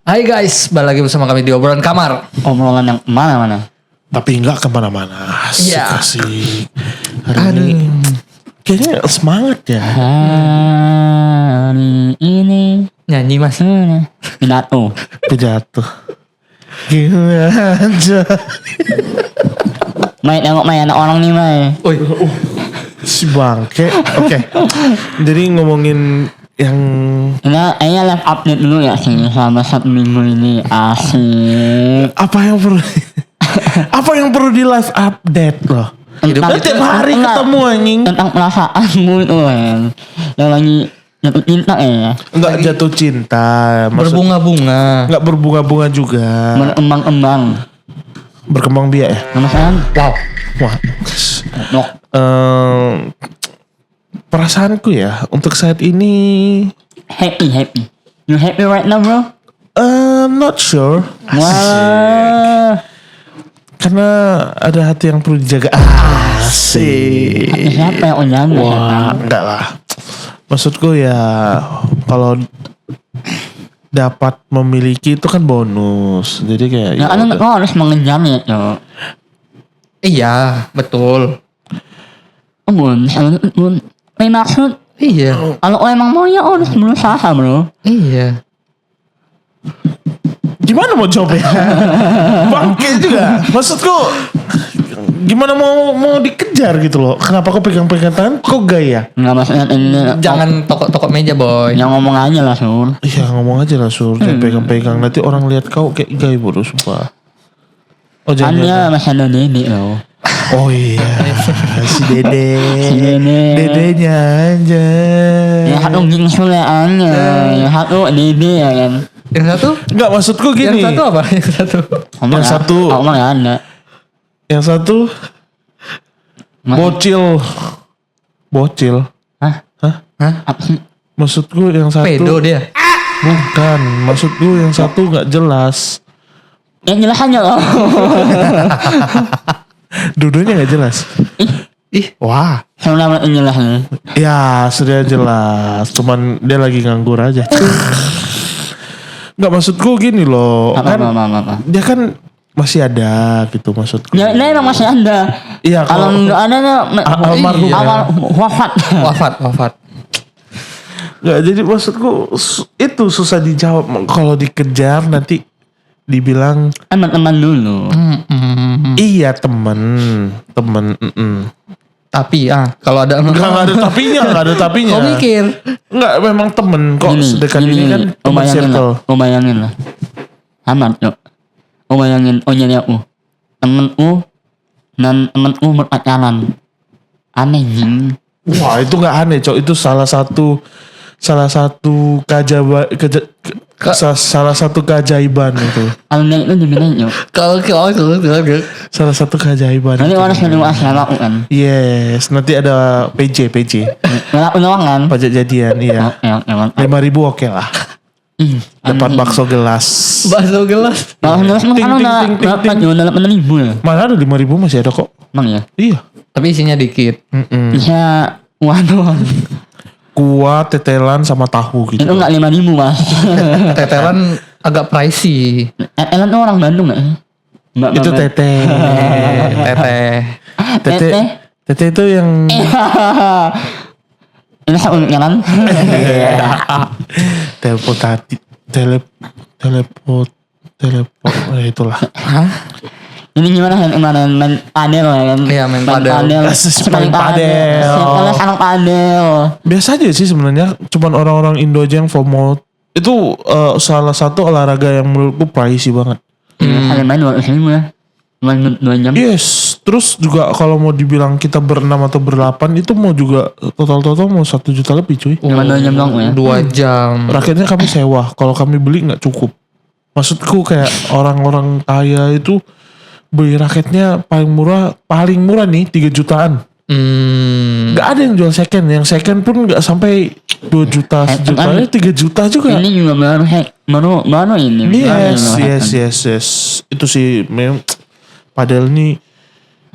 Hai guys, balik lagi bersama kami di obrolan kamar. Obrolan yang mana-mana. Tapi nggak kemana-mana. Iya. Asik. Hari ini kayaknya semangat ya. Hari ini Nyanyi mas. pidato. Pidato. Gimana aja. Mai tengok Mai anak orang nih Mai. Si bangke. Oke. Jadi ngomongin yang Ini live update dulu ya sih selama 1 minggu ini asik. apa yang perlu di live update loh. Tentang- Tiap hari Enggak. ketemu anjing. Tentang perasaanmu itu kan. Yang lagi jatuh cinta ya. Enggak jatuh cinta. Berbunga-bunga. Enggak berbunga-bunga juga. Berkembang-kembang. Berkembang biak ya. Nama saya Wow. Wah. Nok. Perasaanku ya untuk saat ini Happy. You happy right now bro? not sure. Wah. Karena ada hati yang perlu dijaga. Asik. Siapa yang undang? Wah, enggak lah. Maksudku ya kalau dapat memiliki itu kan bonus. Jadi kayak Ya kan lo harus mengejarnya Cok. Iya, betul. Bun. Maksud Iya. kalau emang mau ya harus berusaha bro. Iya. gimana mau jawabnya? Bangke juga. Maksudku gimana mau dikejar gitu loh. Kenapa kok pegang-pegang tangan kok gaya? Nggak maksudnya ini. Jangan tokok-tokok meja boy. Yang ngomong aja lah Sur. Iya ngomong aja lah Sur. Jangan pegang-pegang. Nanti orang lihat kau kayak gaya bodoh sumpah. Oh Kan jangan. dia masih ada Dede loh. Oh iya. Si Dede. Si Dede. Dedenya aja. Yang satu gingsul ya Anya. Yang satu Dede ya kan. Yang satu? Enggak maksudku gini. Yang satu apa? Yang satu. Ngomong Yang ya. satu. Ngomong ya ada. Yang satu bocil. Hah? Hah? Apa sih? Maksudku yang satu Pedo dia. bukan. Maksudku yang satu nggak jelas. Yang jelas aja loh. Duduknya nggak jelas. Ih, Wah. Sebenarnya yang jelas nih. Ya sudah jelas. Cuman dia lagi nganggur aja. Nggak maksudku gini loh. Kan Apa. dia kan masih ada gitu maksudku. Ya ini emang masih ada. Iya Kalau nggak ada almarhum. awal wafat. wafat. Nggak jadi maksudku itu susah dijawab. Kalau dikejar nanti dibilang Teman-teman dulu. iya temen. Tapi kalau ada Nggak ada tapinya. Kau mikir. Nggak memang temen kok sedekat ini kan temen circle. Bayangin lah. Amat yuk. Bayangin, jadi aku. Temenku dan temenku berpacaran. Aneh jing. Wah itu nggak aneh cok. Itu salah satu salah satu keajaiban itu. Kalau dia itu dibilang yuk. Kalau Salah satu keajaiban. Nanti itu. orang sudah asal aku kan. Yes, nanti ada PJ Nggak ulang kan. pajak jadian iya. Oke. 5.000 oke lah. Dapat bakso gelas. bakso gelas. Kalau nulis mah kan udah ting, berapa jual dalam 6.000 ya. Mana ada 5.000 masih ada kok. Emang ya. Iya. Tapi isinya dikit. Bisa waduh. Kuah, tetelan sama tahu gitu. Itu nggak 5.000 mas. Tetelan agak pricey. Elan tuh orang Bandung nggak? Mbak Itu tete. Teteh. Tete itu yang Ini sama kan? teleport itulah. Ini gimana kan kemarin main padel ya kan? Iya, main padel. Main padel. Kalau anak padel. Biasa aja sih sebenarnya, cuman orang-orang Indo aja yang FOMO. Itu salah satu olahraga yang menurutku pricey banget. Kalian main 2.000 ya? Main 2 jam. Yes, terus juga kalau mau dibilang kita berenam atau berlapan itu mau juga total mau 1 juta lebih cuy. Cuma 2 jam doang ya? 2 jam. Raketnya kami sewa, kalau kami beli nggak cukup. Maksudku kayak orang-orang kaya itu beli raketnya paling murah nih 3 jutaan. Nggak ada yang jual second, yang second pun nggak sampai 2 juta, sejuta, 3 juta juga. Ini juga baru ini. Yes. Itu sih memang padahal ini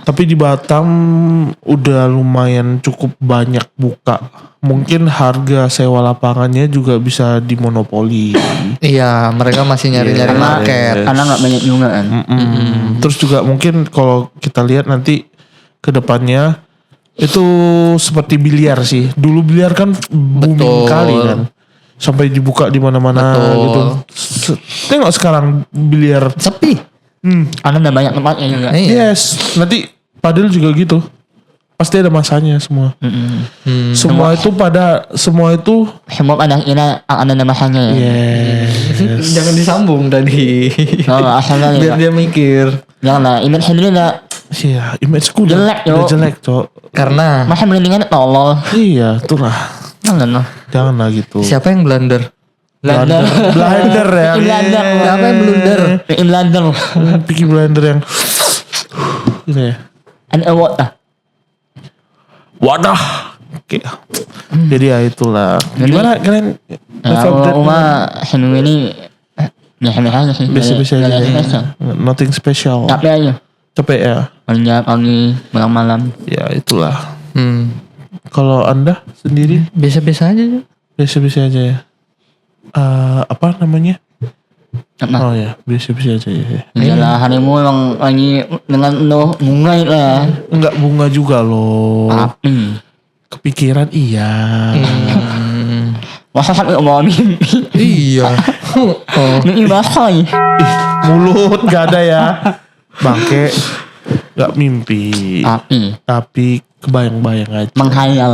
Tapi di Batam udah lumayan cukup banyak buka. Mungkin harga sewa lapangannya juga bisa dimonopoli. Iya, mereka masih nyari-nyari Karena market. karena nggak banyak juga kan. Terus juga mungkin kalau kita lihat nanti ke depannya itu seperti biliar sih. Dulu biliar kan booming Betul. kali kan. Sampai dibuka di mana-mana Betul. gitu. Tengok sekarang biliar. Sepi. Karena udah banyak tempatnya juga. Iya. Yes, nanti padel juga gitu. Pasti ada masanya semua. Semua itu Semua pada kira akan ada masanya ya. yes. Jangan disambung tadi. Kalau asalnya Biar dia mikir. jangan lah. Image sendiri udah Iya, imageku Jelek, udah Cok. jelek, Cok. Karena masa mendingan tolol. Iya, itulah. Jangan lah. Janganlah gitu. siapa yang blunder? Blunder. Blender ya. Blunder. Siapa yang blunder? Blunder. Peaky Blender yang gitu ya. Ada award lah. Wadah. Oke. Jadi ya itulah. Gimana kalian? Ya, Uma seneng ini biasa-biasa aja sih. Biasa-biasa Nggak ada aja. spesial. Nothing special. Capek aja. Capek ya. Kerja pagi, malam-malam. Ya itulah. Hmm. Kalau Anda sendiri Biasa-biasa aja. biasa-biasa aja ya. Apa namanya? Apa? Oh ya, biasa-biasa aja ya. Iyalah harimu emang lagi dengan penuh bunga itu ya. Enggak bunga juga loh. Api. Kepikiran iya. Masa sampai bawa mimpi. Iya. Oh. Mimpi basah ya. Mulut gak ada ya. Bangke. Gak mimpi. Api. Tapi kebayang-bayang aja. Menghayal.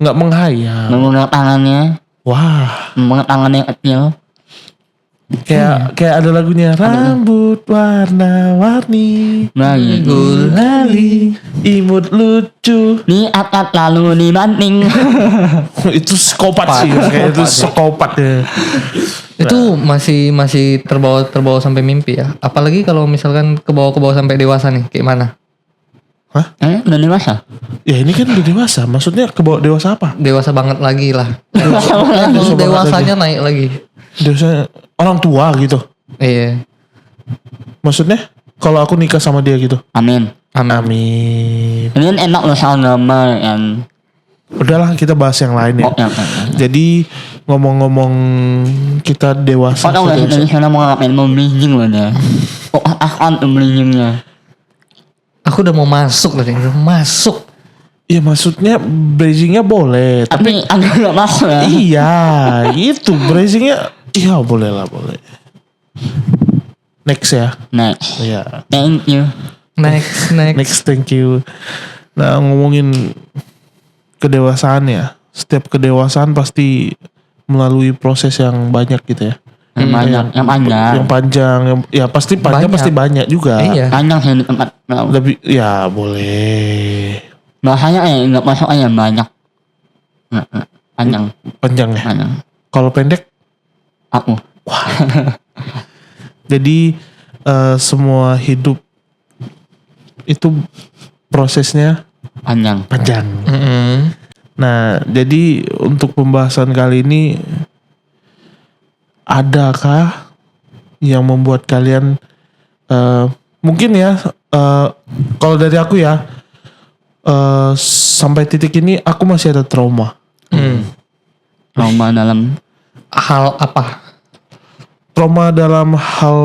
Nggak menghayal. Menggunakan tangannya. Wah. Menggunakan tangannya yang kecil. Kayak ada lagunya. Rambut warna-warni. Lagi. Gulali. Imut lucu. Diangkat lalu dibanting. Itu psikopat sih. Kayak itu psikopat ya. Itu masih terbawa sampai mimpi ya. Apalagi kalau misalkan kebawa sampai dewasa nih, kayak mana? Udah dewasa. Ya ini kan udah dewasa. Maksudnya ke bawah dewasa apa? Dewasa banget lagi lah. Dewasa banget. Level dewasanya naik lagi. Dewasa orang tua gitu. Iya. Maksudnya kalau aku nikah sama dia gitu. Amin. Amin. Ini kan enak loh soal nama yang. Udahlah kita bahas yang lain ya. Oh, ya. Jadi ngomong-ngomong kita dewasa. Kau tahu gak sih dewasa. dari sana mau ngapain? Mau bridging loh dia. Oh, akan tuh bridgingnya. Aku udah mau masuk tadi. Udah masuk. Iya maksudnya bridgingnya boleh. Tapi agak gak masuk ya. Iya itu bridgingnya. Iya boleh lah boleh. Next ya. Next. Iya. Thank you. Next. Next thank you. Nah ngomongin kedewasaan ya. Setiap kedewasaan pasti melalui proses yang banyak gitu ya. Yang banyak. Yang panjang. Yang panjang. Ya pasti panjang Banyak. pasti banyak juga. Iya. Panjang sih di tempat. Lebih ya boleh. Bahasanya nggak masuk aja banyak. Panjang. Panjang ya. Panjang. Kalau pendek. Aku. Jadi semua hidup itu prosesnya Panjang. panjang. Mm-mm. Nah, jadi untuk pembahasan kali ini adakah yang membuat kalian mungkin ya kalau dari aku ya sampai titik ini aku masih ada trauma. Trauma dalam Hal apa? Trauma dalam hal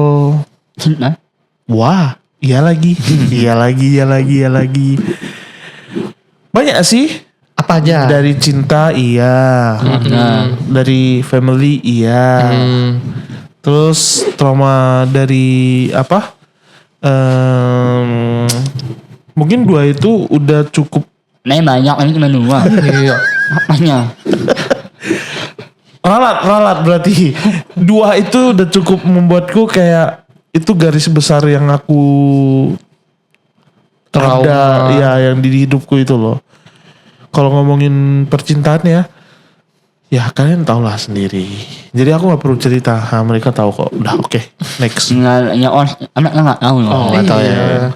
cinta. wah, iya lagi. Iya lagi. Banyak sih. Apa aja? Dari cinta iya. Dari family iya. Terus trauma dari apa? Mungkin 2 itu udah cukup. Ini banyak, ini cuma 2. Iya. Apanya? Ralat berarti. 2 itu udah cukup membuatku kayak itu garis besar yang aku Trauma. ada ya yang di hidupku itu loh. Kalau ngomongin percintaan ya kalian tau lah sendiri. Jadi aku nggak perlu cerita, mereka tahu kok. Udah oke. Next. Nggak, ya orang anaknya nggak tahu loh. Oh, nggak tahu ya. Iya.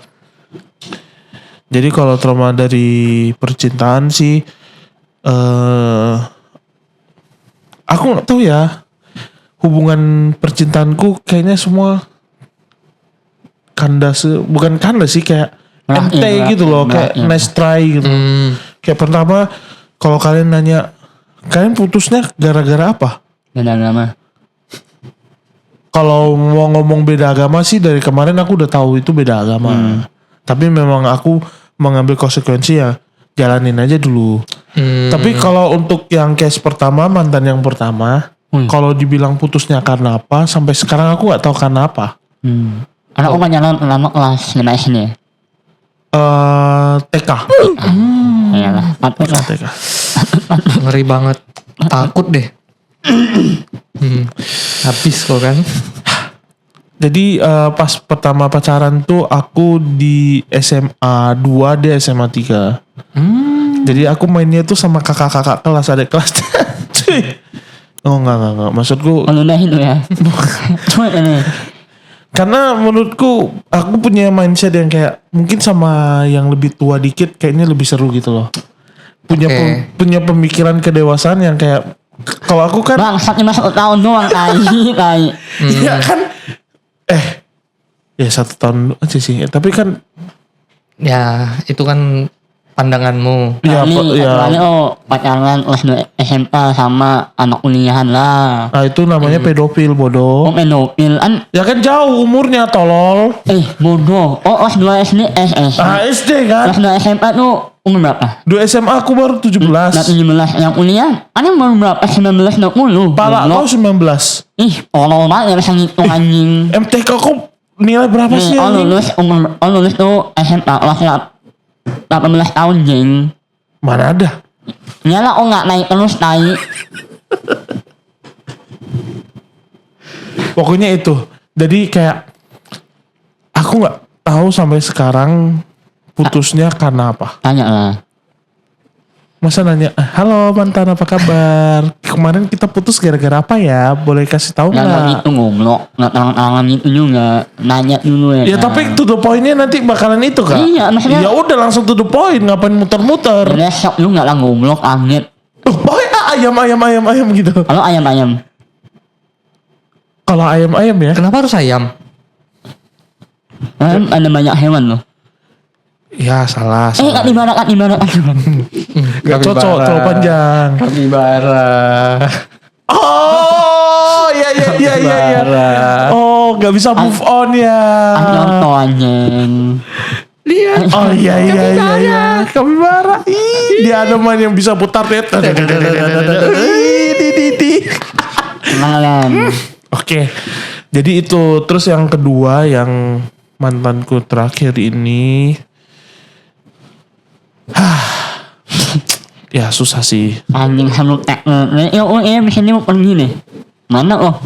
Jadi kalau trauma dari percintaan sih, aku nggak tahu ya. Hubungan percintaanku kayaknya semua bukan kandas sih, kayak MT gitu loh, kayak nice try gitu. Kayak pertama kalau kalian nanya, kalian putusnya gara-gara apa? Beda agama. Kalau mau ngomong beda agama sih dari kemarin aku udah tahu itu beda agama. Tapi memang aku mengambil konsekuensi ya jalanin aja dulu. Tapi kalau untuk yang case pertama, mantan yang pertama, kalau dibilang putusnya karena apa, sampai sekarang aku gak tahu karena apa. Anak aku pacaran lama kelas 5 SD. TK. Iyalah, patut lah. TK. Ngeri banget. Takut deh. Habis kok kan. Jadi pas pertama pacaran tuh aku di SMA 2, dia SMA 3. Jadi aku mainnya tuh sama kakak-kakak kelas, adik kelas. Cuy. Oh enggak. Maksudku Meludahin tuh ya. Cuma ini. karena menurutku aku punya mindset yang kayak mungkin sama yang lebih tua dikit kayaknya lebih seru gitu loh. Punya pemikiran kedewasaan yang kayak kalau aku kan Bangsat 1 tahun doang tai. ya kan ya 1 tahun aja sih. Tapi kan Ya itu kan pandanganmu. ya, Kecuali pacaran kelas 2 SMP sama anak kuliahan lah. nah itu namanya pedofil bodoh. Pedofil kan. Ya kan jauh umurnya tolol. Bodoh. Kelas 2 SD SS. SD kan. Kelas 2 SMP tuh umur berapa? 2 SMA aku baru 17. 17. Yang kuliah kan baru berapa? 19 20. Pala kau 19. Tolol banget bisa ngitung anjing. MTK kau nilai berapa sih? Nih, lulus tuh SMP kelas 18 tahun jeng. Mana ada? Nyala nggak naik terus tai. Pokoknya itu. Jadi kayak aku nggak tahu sampai sekarang putusnya karena apa. Tanya lah. Masa nanya, halo mantan apa kabar? Kemarin kita putus gara-gara apa ya? Boleh kasih tahu Nggak nggak? gitu ngoblok. Nggak tangan gitu juga. Nanya dulu ya. Ya kan? tapi to the point-nya nanti bakalan itu kan? Iya, maksudnya- Ya udah langsung to the point, ngapain muter-muter? Besok lu nggak lah ngoblok angin. Pokoknya ayam gitu. Kalau ayam. Kalau ayam ya? Kenapa harus ayam? Ada banyak hewan loh. Ya salah. Kak di mana. Gak cocok, terlalu panjang. Kapibara. Oh, iya. Oh, gak bisa move on ya. Contoh anjing. Lihat. Oh iya. Kapibara. Ih, dia ada main yang bisa putar net. Kenalan. Oke. Jadi itu terus yang kedua yang mantanku terakhir ini ya susah sih. Anjing sama di sini mau pergi nih. Mana mau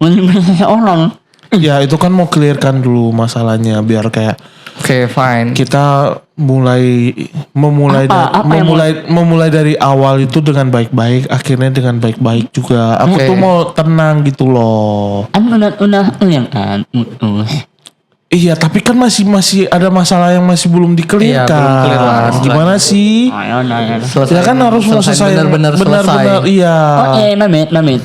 nyimpen seseorang. Ya itu kan mau clearkan dulu masalahnya biar kayak Oke, fine. kita memulai dari awal itu dengan baik-baik, akhirnya dengan baik-baik juga. Aku Oke. tuh mau tenang gitu loh. Kan udah kan putus. Iya, tapi kan masih ada masalah yang masih belum Iya, belum clear lah. dikelirkan. Gimana sih? Ayo. Ya kan harus mau selesai benar-benar benar-benar selesai. iya. Mamit.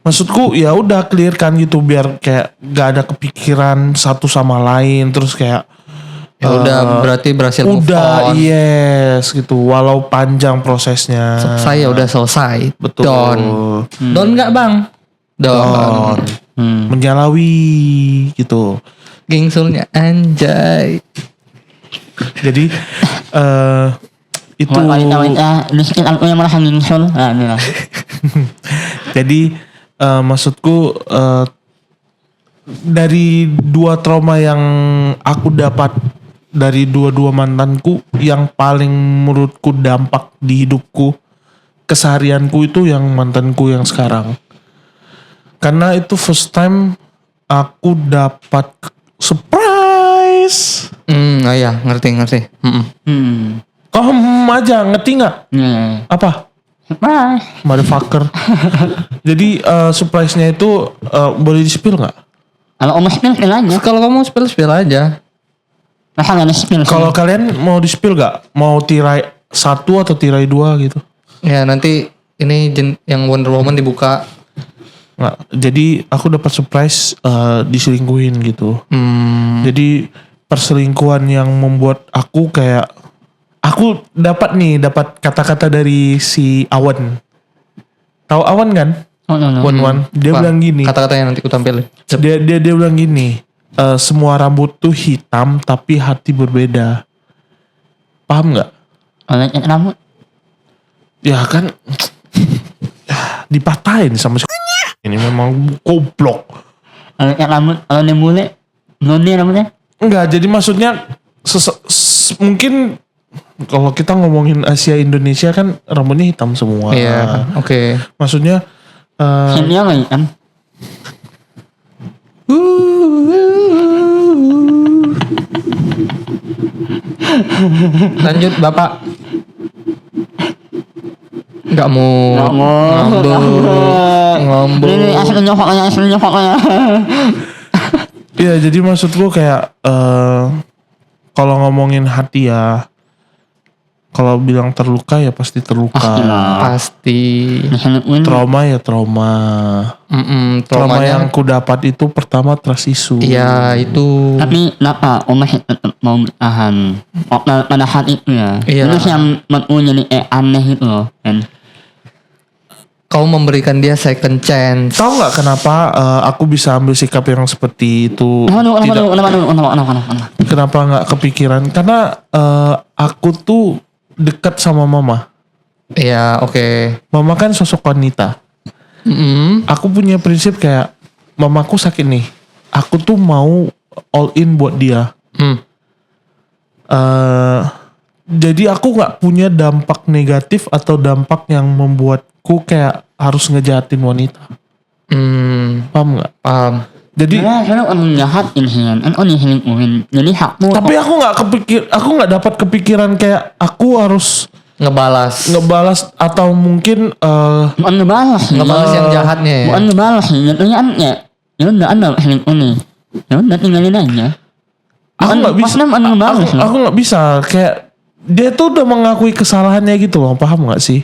Maksudku ya udah clearkan gitu biar kayak gak ada kepikiran satu sama lain terus kayak Ya udah berarti berhasil move udah on. yes gitu walau panjang prosesnya. Selesai ya udah selesai. Betul. Don nggak bang? Don. Menjalawi gitu. Gengsulnya anjay. Jadi itu Wanita di sekitar aku yang merasa nyingsul. Nah ini lah. jadi maksudku dari 2 trauma yang aku dapat dari dua mantanku, yang paling menurutku dampak di hidupku keseharianku itu yang mantanku yang sekarang, karena itu first time aku dapat surprise. Oh ya ngerti. Kau aja ngerti nggak Nih. apa? Surprise. Motherfucker. Jadi surprise-nya itu boleh di-spill nggak? Kalau om spill aja. Kalau kamu spill aja. Masa nggak ada spill? Kalau kalian mau di-spill gak? Mau tirai 1 atau tirai 2 gitu? Ya nanti ini yang Wonder Woman dibuka. Nggak. Jadi aku dapat surprise diselingkuhin gitu. Jadi perselingkuhan yang membuat aku kayak aku dapat kata-kata dari si Awan. Tahu Awan kan? Wan. Dia Wah, bilang gini. Kata-katanya nanti ku tampilin. Dia bilang gini. Semua rambut tuh hitam tapi hati berbeda. Paham nggak? Kalau cat rambut. Ya kan dipatahin sama si ini memang goblok. Kalau cat rambut, kalau dia bule, blonde rambutnya. Enggak, jadi maksudnya mungkin kalau kita ngomongin Asia Indonesia kan rambutnya hitam semua. Iya, oke. Maksudnya Dia nggak hitam. Lanjut Bapak. Nggak mau ngambek. Ini asli nyokoknya. iya, jadi maksud gue kayak kalau ngomongin hati ya, kalau bilang terluka ya pasti terluka. Pasti. Trauma ya trauma. Trauma Traumanya. yang ku dapat itu pertama trust issue. Iya itu. Tapi kenapa Om masih tetap mau bertahan? Pada saat itu ya. Iya. Itu yang menurutku jadi aneh itu loh. Kan? Kau memberikan dia second chance. Tahu nggak kenapa aku bisa ambil sikap yang seperti itu? Kenapa nggak kepikiran? Karena aku tuh dekat sama mama. Iya, oke. Mama kan sosok wanita. Aku punya prinsip kayak mamaku sakit nih. Aku tuh mau all in buat dia. Jadi aku nggak punya dampak negatif atau dampak yang membuatku kayak harus ngejahatin wanita. Paham nggak? Paham. Jadi Karena orang jahat ini kan orang selingkuhin. Jadi hakmu. tapi aku nggak dapat kepikiran kayak aku harus Ngebalas atau mungkin Bukan ngebalas sih. Ngebalas yang jahatnya ya. Bukan ngebalas sih. Jatuhnya kan ya udah anda selingkuh nih. Ya udah tinggalin aja. aku nggak bisa. Bukan ngebalas loh. Aku nggak bisa kayak dia tuh udah mengakui kesalahannya gitu loh, paham nggak sih?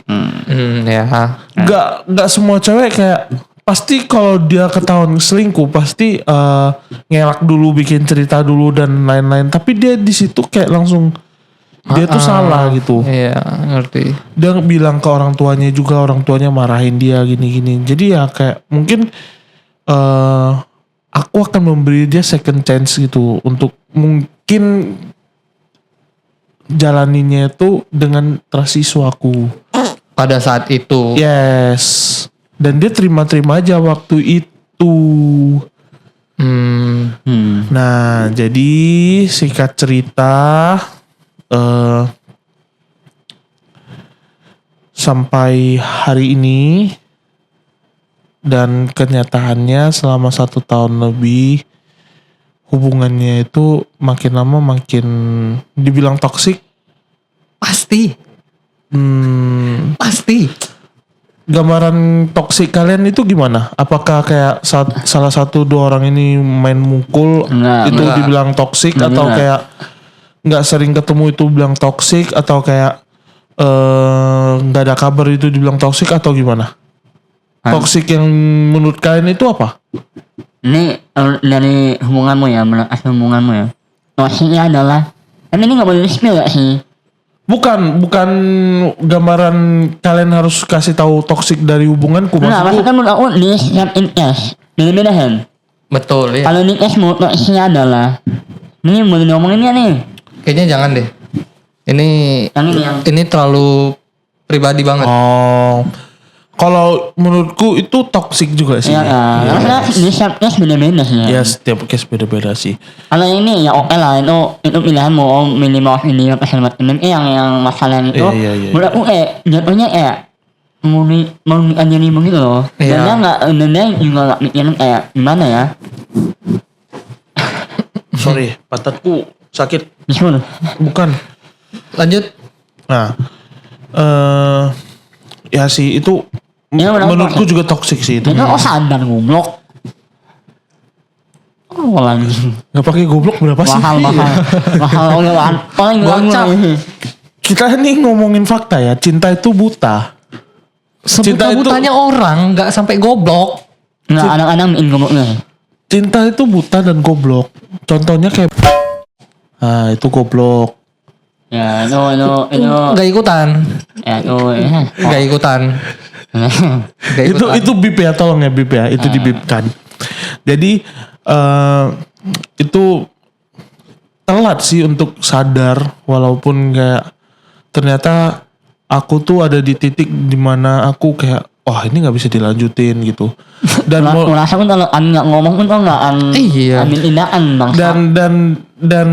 Ya. Nggak semua cewek kayak pasti kalau dia ketahuan selingkuh pasti ngelak dulu, bikin cerita dulu dan lain-lain. Tapi dia di situ kayak langsung dia tuh salah gitu. Iya, ngerti. Dia bilang ke orang tuanya juga, orang tuanya marahin dia gini-gini. Jadi ya kayak mungkin aku akan memberi dia second chance gitu untuk mungkin jalaninnya itu dengan trust issue aku. Pada saat itu. Yes. Dan dia terima-terima aja waktu itu. Nah, jadi singkat cerita sampai hari ini dan kenyataannya selama 1 tahun lebih hubungannya itu makin lama makin dibilang toksik. Pasti. Pasti. Gambaran toksik kalian itu gimana? Apakah kayak salah satu 2 orang ini main mukul Enggak. dibilang toksik atau Enggak. kayak nggak sering ketemu itu bilang toksik atau kayak nggak ada kabar itu dibilang toksik atau gimana? Toksik yang menurut kalian itu apa? Ini dari hubunganmu ya, menurut asal hubunganmu ya. Toksiknya adalah, kan ini nggak boleh di-spill gak sih? Bukan gambaran kalian harus kasih tahu toksik dari hubunganku. Nah, Maksudku maksudnya menurut aku di setiap incas beda-beda kan. Betul ya. Kalau di cashmu toksiknya adalah, ini boleh diomongin ya nih. Kayaknya jangan deh. Yang ini yang Ini terlalu pribadi banget. kalau menurutku itu toksik juga sih. ya, karena di setiap case beda-beda sih. Ya setiap case beda-beda sih. Kalau ini ya oke lah, itu pilihanmu, oh, minimal ini apa segala macam. Yang masalah itu, Iya. menurut aku jatuhnya mau nikah jadi begitu loh. Iya. Dan dia nggak, dan dia juga nggak mikirin kayak gimana ya. Sorry, pantatku sakit. Betul. Bukan. Lanjut. Nah, ya sih itu Ya, menurutku juga toksik sih itu. Itu sadar goblok. Oh lagi. Nggak pakai goblok berapa sih? Mahal paling Gocap. Kita nih ngomongin fakta ya. Cinta itu buta. Cinta itu- Sebuta-butanya orang nggak sampai goblok. Nggak, anak-anak gobloknya. Cinta itu buta dan goblok. Contohnya kayak Nah, itu goblok. Ya, itu Nggak ikutan. ya itu ya. Nggak ikutan. Nggak ikutan. Itu bip ya, tolong ya bip ya. Itu dibipkan. Jadi itu telat sih untuk sadar, walaupun kayak ternyata aku tuh ada di titik dimana aku kayak wah ini nggak bisa dilanjutin gitu. Dan Merasa pun kalau nggak ngomong pun kok nggak Iya. ambil tindakan bang. dan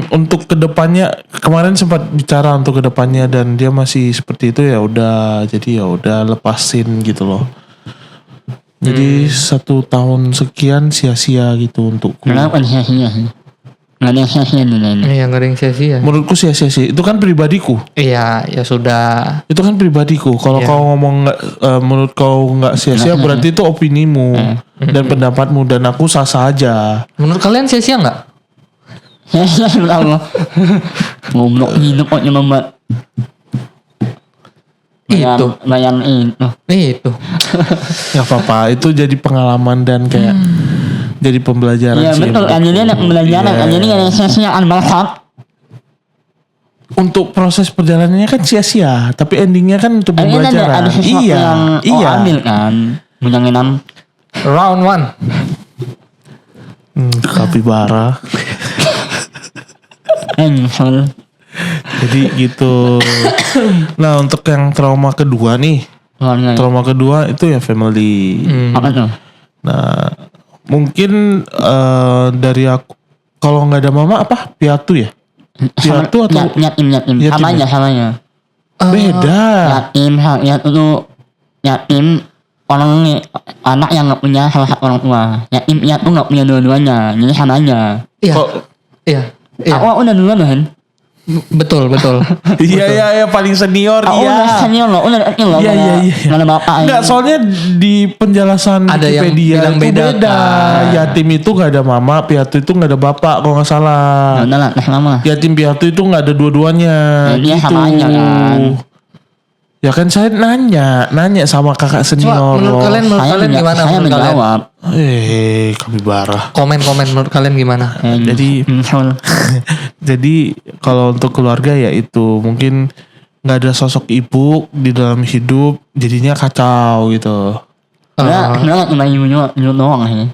untuk kedepannya kemarin sempat bicara untuk kedepannya dan dia masih seperti itu, ya udah, jadi ya udah lepasin gitu loh. Jadi 1 tahun sekian sia-sia gitu untukku. Kenapa sia-sia sih? Nggak ada yang sia-sia di lain. Iya, nggak ada yang sia-sia. Menurutku sia-sia sih. Itu kan pribadiku. Iya, ya sudah. Itu kan pribadiku. Kalau Iya. kau ngomong nggak, menurut kau nggak sia-sia, berarti itu opinimu dan pendapatmu, dan aku sah-sah aja. Menurut kalian sia-sia nggak? Sia-sia kenapa? Goblok hidup kok cuma buat Itu. bayang itu. Itu. Gak apa-apa. Itu jadi pengalaman dan kayak jadi pembelajaran Iya sih. betul kan, jadi ada pembelajaran kan, jadi nggak ada sia-sia kan banget. Untuk proses perjalanannya kan sia-sia, tapi endingnya kan untuk Ini kan pembelajaran. ada sesuatu Iya, yang iya. ambil kan. Menyanginan Round 1. Kapibara. nyusul. Jadi gitu. Nah, untuk yang trauma kedua nih, Keluarga. trauma kedua itu ya family. Apa tuh? Nah, mungkin dari aku, kalau nggak ada mama apa? Piatu ya? Piatu atau Yatim. Yatim Sama ya? aja samanya. beda? Yatim orang anak yang nggak punya salah satu orang tua. Yatim piatu nggak punya dua-duanya, jadi sama aja. Iya. Kok- Iya. Iya. Aku udah duluan kan? Betul. Iya, paling senior. Aku udah Iya. senior loh, udah kecil loh. Iya. Nggak ada bapak. Enggak, soalnya di penjelasan Ada yang Wikipedia bilang itu beda, beda. kan? Yatim itu nggak ada mama, piatu itu nggak ada bapak, kalau nggak salah. Ya udah lah, lama. Yatim piatu itu nggak ada dua-duanya. Ya, dia sama aja kan. Ya kan saya nanya sama kakak Coba senior menurut loh. kalian gimana? Saya Menurut kalian? menjawab. Kapibara. Komen menurut kalian gimana? Jadi- Nyusul. Jadi kalau untuk keluarga ya itu mungkin nggak ada sosok ibu di dalam hidup, jadinya kacau gitu. Nggak cuma ibu doang sih.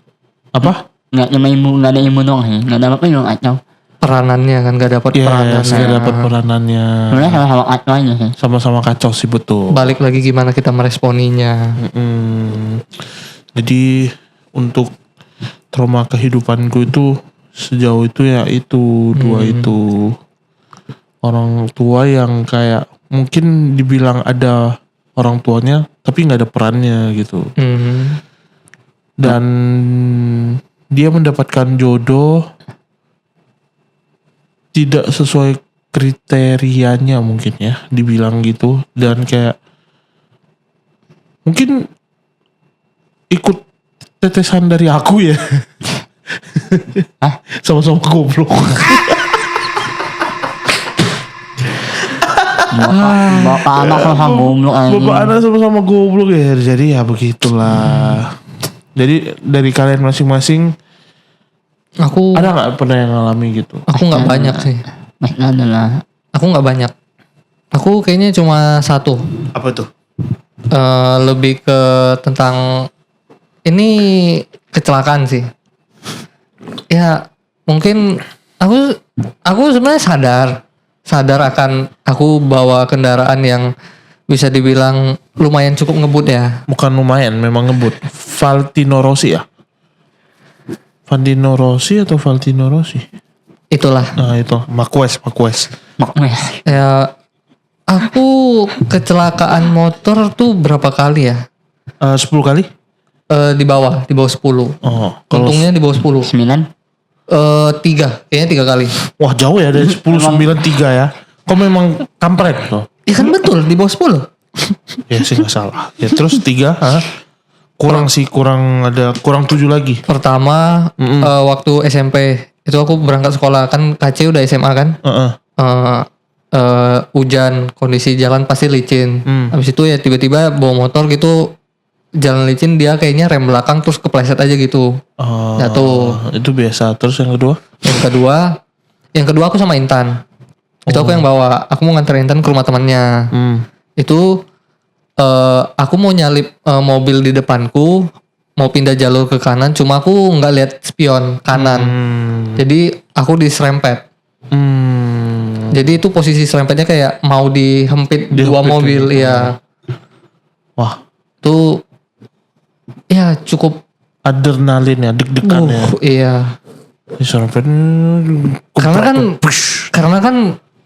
Apa? Nggak cuma ibu, nggak ada ibu doang sih. Nggak ada apa juga kacau. Peranannya kan gak dapat Ya, peranannya. saya dapat peranannya. Sebenarnya sama-sama kacau aja sih. Sama-sama kacau sih, betul. Balik lagi gimana kita meresponinya. Jadi untuk trauma kehidupanku itu sejauh itu ya itu dua itu, orang tua yang kayak mungkin dibilang ada orang tuanya tapi nggak ada perannya gitu, dan dia mendapatkan jodoh tidak sesuai kriterianya mungkin ya, dibilang gitu, dan kayak mungkin ikut tetesan dari aku ya. Sama-sama goblok. Bapak anak sama goblok aja. Bapak anak sama-sama goblok ya. Jadi ya begitulah. Jadi dari kalian masing-masing Aku ada nggak pernah yang ngalami gitu? aku nggak banyak sih. Maksudnya adalah Aku nggak banyak. Aku kayaknya cuma satu. Apa tuh? Lebih ke tentang ini kecelakaan sih. Ya mungkin aku sebenarnya sadar akan aku bawa kendaraan yang bisa dibilang lumayan cukup ngebut ya. Bukan lumayan, memang ngebut. Valentino Rossi ya? Valentino Rossi atau Valentino Rossi? Itulah. Nah itu, Marquez. makanya Ya aku kecelakaan motor tuh berapa kali ya? 10 kali? Di bawah 10. Oh, kalau Untungnya di bawah 10. 9. 3, kayaknya 3 kali. wah jauh ya dari 10 9 3 ya. Kok memang kampret loh. Ya kan betul di bawah 10. Ya sih nggak salah. Ya terus 3, kurang 7 lagi. Pertama waktu SMP itu aku berangkat sekolah, kan KC udah SMA kan. Heeh. Hujan, kondisi jalan pasti licin. Habis itu ya tiba-tiba bawa motor gitu, jalan licin, dia kayaknya rem belakang terus kepleset aja gitu. Oh, Jatuh. itu biasa. Terus yang kedua? Yang kedua Yang kedua aku sama Intan. Itu aku yang bawa. Aku mau nganterin Intan ke rumah temannya. Itu aku mau nyalip mobil di depanku, mau pindah jalur ke kanan, cuma aku nggak lihat spion kanan. Jadi aku diserempet. Jadi itu posisi serempetnya kayak mau dihempit dua mobil ya. Wah, Itu ya cukup adrenalin ya, deg-degan ya. Iya. Diserempet. Karena kan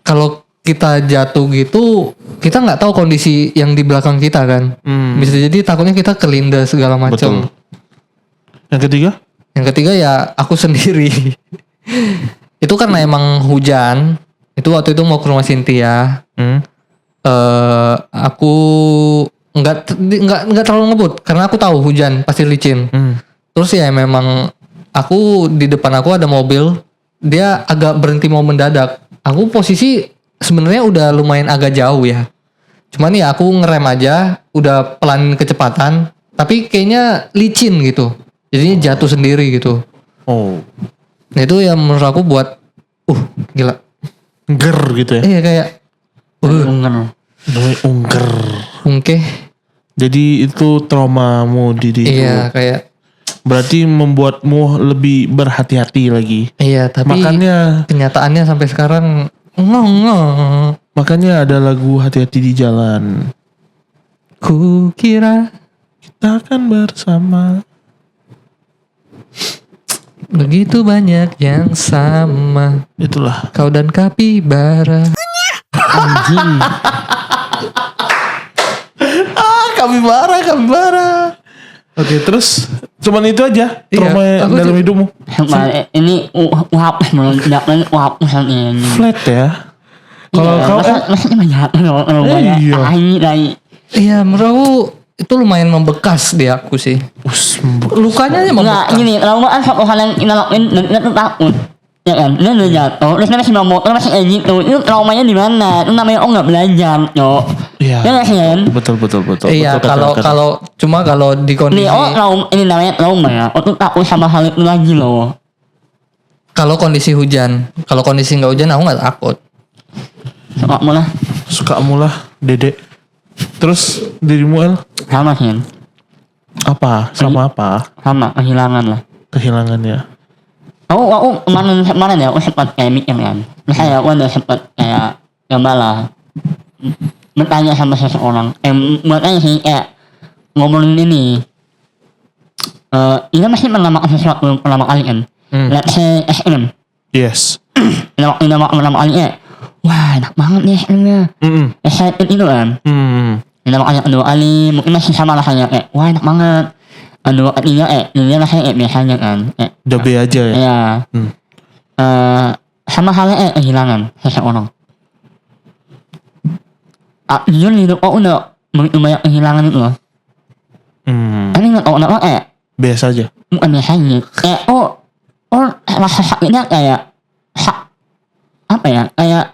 kalau kita jatuh gitu, kita nggak tahu kondisi yang di belakang kita kan. Bisa jadi takutnya kita kelindas segala macam. Betul. Yang ketiga? Yang ketiga ya aku sendiri. Itu karena emang hujan. Itu waktu itu mau ke rumah Cynthia. Aku nggak terlalu ngebut karena aku tahu hujan pasti licin. Terus ya memang aku di depan aku ada mobil, dia agak berhenti mau mendadak. Aku posisi sebenarnya udah lumayan agak jauh ya. Cuman ya aku ngerem aja, udah pelan kecepatan, tapi kayaknya licin gitu. Jadinya jatuh sendiri gitu. Oh. Nah itu ya menurut aku buat gila. Ger gitu ya. Iya kayak Ungger. Ungger. Oke. Jadi itu traumamu di Iya kayak. Berarti membuatmu lebih berhati-hati lagi. Iya tapi makanya kenyataannya sampai sekarang ngong. Makanya ada lagu Hati-hati di Jalan. Ku kira kita akan bersama. Begitu banyak yang sama. Itulah. Kau dan kapibara. Anjing. Kapibara. Oke, terus cuman itu aja trauma dalam hidupmu. Ini uhapus uhapus ini. Flat ya. Kalau kau rasanya banyak banyak. Iya, menurut aku itu lumayan membekas di aku sih. Lukanya aja membekas. Enggak, gini, trauma kan satu hal yang kita lakuin dan kita tuh takut. Ya kan, dia udah jatuh, terus dia masih bawa motor, masih kayak gitu. Itu traumanya di mana? Itu namanya nggak belajar, Cok. Iya. Ya nggak sih kan? Betul. Iya, kalau di kondisi. Nih, trauma, ini namanya trauma ya. Aku takut sama hal itu lagi loh. Kalau kondisi hujan, kalau kondisi nggak hujan, aku nggak takut. Sukamu lah, Dede. Terus dirimu El? Sama sih. Apa? Sama apa? Sama, kehilangan lah. Kehilangannya. Aku kemarin ya, aku sempat kayak mikir kan. Misalnya aku udah sempat kayak malah bertanya sama seseorang. Buatnya sih kayak ngomongin ini. Ini masih menamakan sesuatu pertama kali kan. Let's say SM. Yes. Nama kali ya. Wah, enak banget nih SM-nya. Excited itu kan. Nama kali kedua kali mungkin masih sama rasanya kayak wah enak banget. Kedua ketiga ini rasanya biasanya kan. Udah B aja ya. Iya. Sama halnya kehilangan seseorang. Jujur hidup aku udah begitu banyak kehilangan itu loh. Ini gak tau kenapa kayak biasa aja. Bukan biasa aja. Kayak rasa sakitnya kayak apa ya, kayak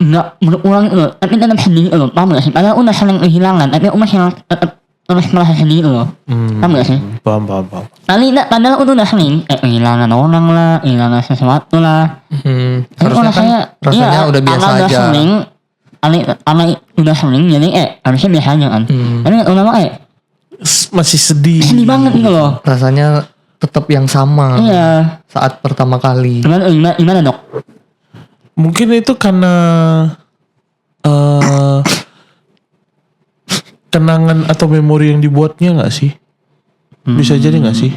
gak berulang itu loh. Tapi tetap sendiri loh, paham gak sih? Padahal udah saling kehilangan, tapi aku masih tetap terus merasa sendiri loh. Paham gak sih? Paham. Padahal aku tuh udah sering kehilangan orang lah, kehilangan sesuatu lah. Harusnya rasanya udah biasa aja. Karena udah sering, jadi harusnya biasa aja kan. Tapi gak tau nama masih sedih. Sedih banget gitu loh. Rasanya tetap yang sama. Iya. Saat pertama kali. Gimana dok? Mungkin itu karena kenangan atau memori yang dibuatnya gak sih? Bisa jadi gak sih?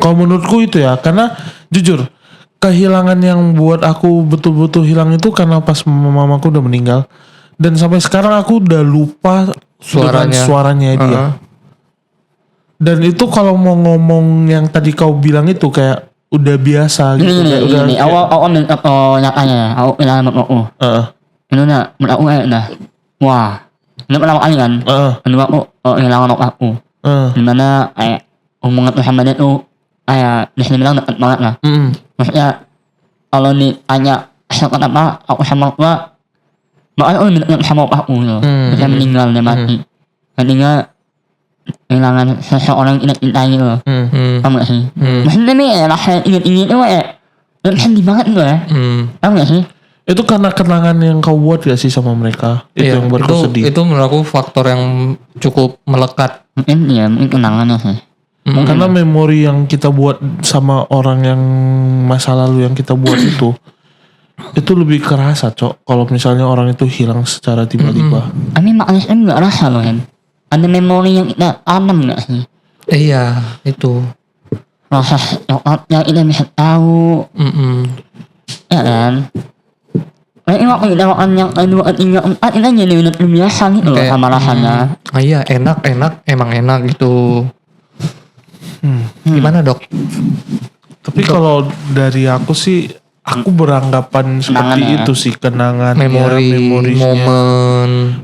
Kalau menurutku itu ya, karena jujur kehilangan yang buat aku betul-betul hilang itu karena pas mamaku udah meninggal. Dan sampai sekarang aku udah lupa suaranya dia. Dan itu kalau mau ngomong yang tadi kau bilang itu kayak udah biasa gitu. Ini awal nyakanya, awal bilang sama aku. Ini udah, menurut aku udah, wah. Ini pertama kali kan. Kedua aku hilangan aku. Dimana kayak hubungan tuh sama dia tuh kayak bisa dibilang deket banget lah. Maksudnya kalau ditanya sekat apa aku sama aku makanya aku deket sama aku gitu. Dia meninggal, dia mati. Ketika kehilangan seseorang yang kita cintai gitu. Paham gak sih? Maksudnya nih rasa inget-inget itu kayak Sedih banget tuh ya. Tahu gak sih? Itu karena kenangan yang kau buat gak sih sama mereka? Itu yang buat kau sedih. Itu menurut aku faktor yang cukup melekat. Mungkin kenangannya sih. Karena memori yang kita buat sama orang yang masa lalu yang kita buat itu lebih kerasa, Cok. Kalau misalnya orang itu hilang secara tiba-tiba. Makanya gak rasa loh, Hen. Ada memori yang kita tanam gak sih? Iya, itu. Rasa yang kita bisa tahu. Ya kan? Waktu kita makan yang 2, 3, 4 kita jadi udah biasa gitu loh sama rasanya. Iya, enak, emang enak gitu. Gimana dok? Tapi kalau dari aku sih, aku beranggapan seperti itu sih, kenangannya, memorinya,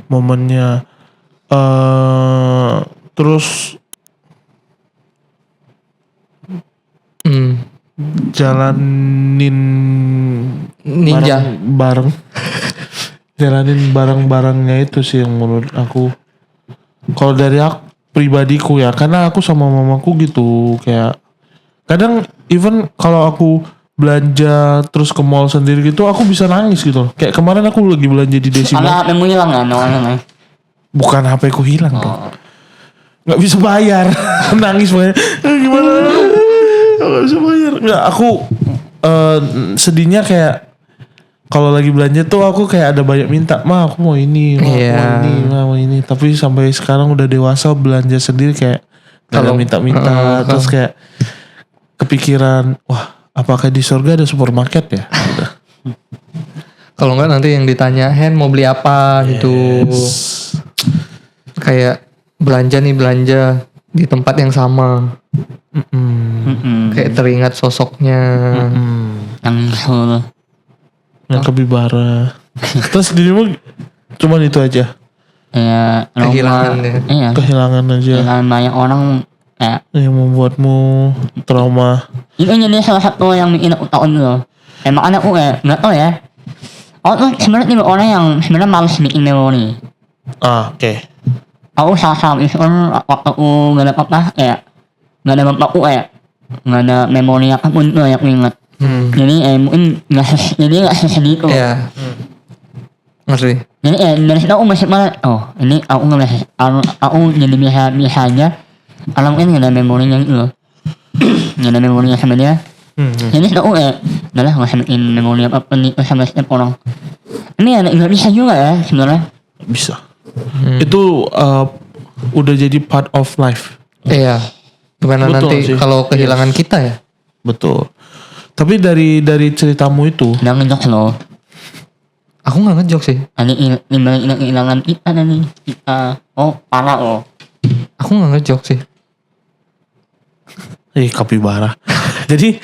momennya. Terus jalanin ninja bareng jalanin barang-barangnya itu sih yang menurut aku. Kalau dari aku pribadiku ya, karena aku sama mamaku gitu, kayak kadang even kalau aku belanja terus ke mall sendiri gitu, aku bisa nangis gitu. Kayak kemarin aku lagi belanja di Desimall. Karena HP-mu hilang kan? Bukan HP ku hilang dong. Gak bisa bayar. Nangis banget. Gimana? Gak bisa bayar. Nggak, aku sedihnya kayak kalau lagi belanja tuh aku kayak ada banyak minta, ma aku mau ini, mau ini. Tapi sampai sekarang udah dewasa belanja sendiri kayak kalau minta-minta terus kayak kepikiran, wah apakah di surga ada supermarket ya? Kalau enggak nanti yang ditanya, Hen mau beli apa gitu. Kayak belanja di tempat yang sama. Kayak teringat sosoknya. Yang kebibara. Terus dirimu cuman itu aja? Ya, kehilangan ya. Iya. Kehilangan aja. Kehilangan banyak orang ya. Yang membuatmu trauma. Itu jadi salah satu yang bikin aku tahun dulu. Emang aku nggak tahu ya. Aku sebenarnya tipe orang yang sebenarnya malas bikin memori. Oke. Aku salah itu kan waktu aku nggak ada apa kayak nggak ada bapakku kayak nggak ada memori apapun tuh yang aku ingat. Jadi mungkin nggak sesedih itu. Iya. Ngerti. Jadi dari situ aku masih malah ini aku nggak aku jadi biasa aja. Kalau mungkin nggak ada memorinya gitu loh. Nggak ada memorinya sama dia. Jadi situ aku udah lah nggak samain memori apa nih sama setiap orang. Ini nggak bisa juga ya sebenarnya. Bisa. Itu udah jadi part of life. Iya. Gimana Betul nanti sih. kalau kehilangan kita ya? Betul. Tapi dari ceritamu itu, Udah ngejok loh. Aku nggak ngejok sih. Ada kehilangan kita nih kita. Parah loh. Aku nggak ngejok sih. kapibara. Jadi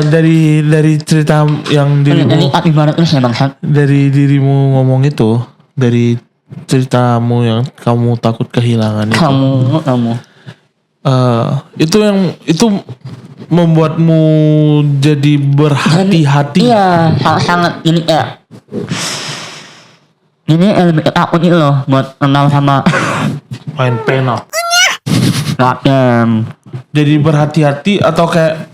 dari cerita yang Jadi dirimu, kapibara terus ya bangsat. dari dirimu ngomong itu, dari ceritamu yang kamu takut kehilangan itu, Kamu. itu membuatmu jadi berhati-hati. Iya, sangat ini ya. Ini lebih takut itu loh buat kenal sama Main pena. Rakyat. Jadi berhati-hati atau kayak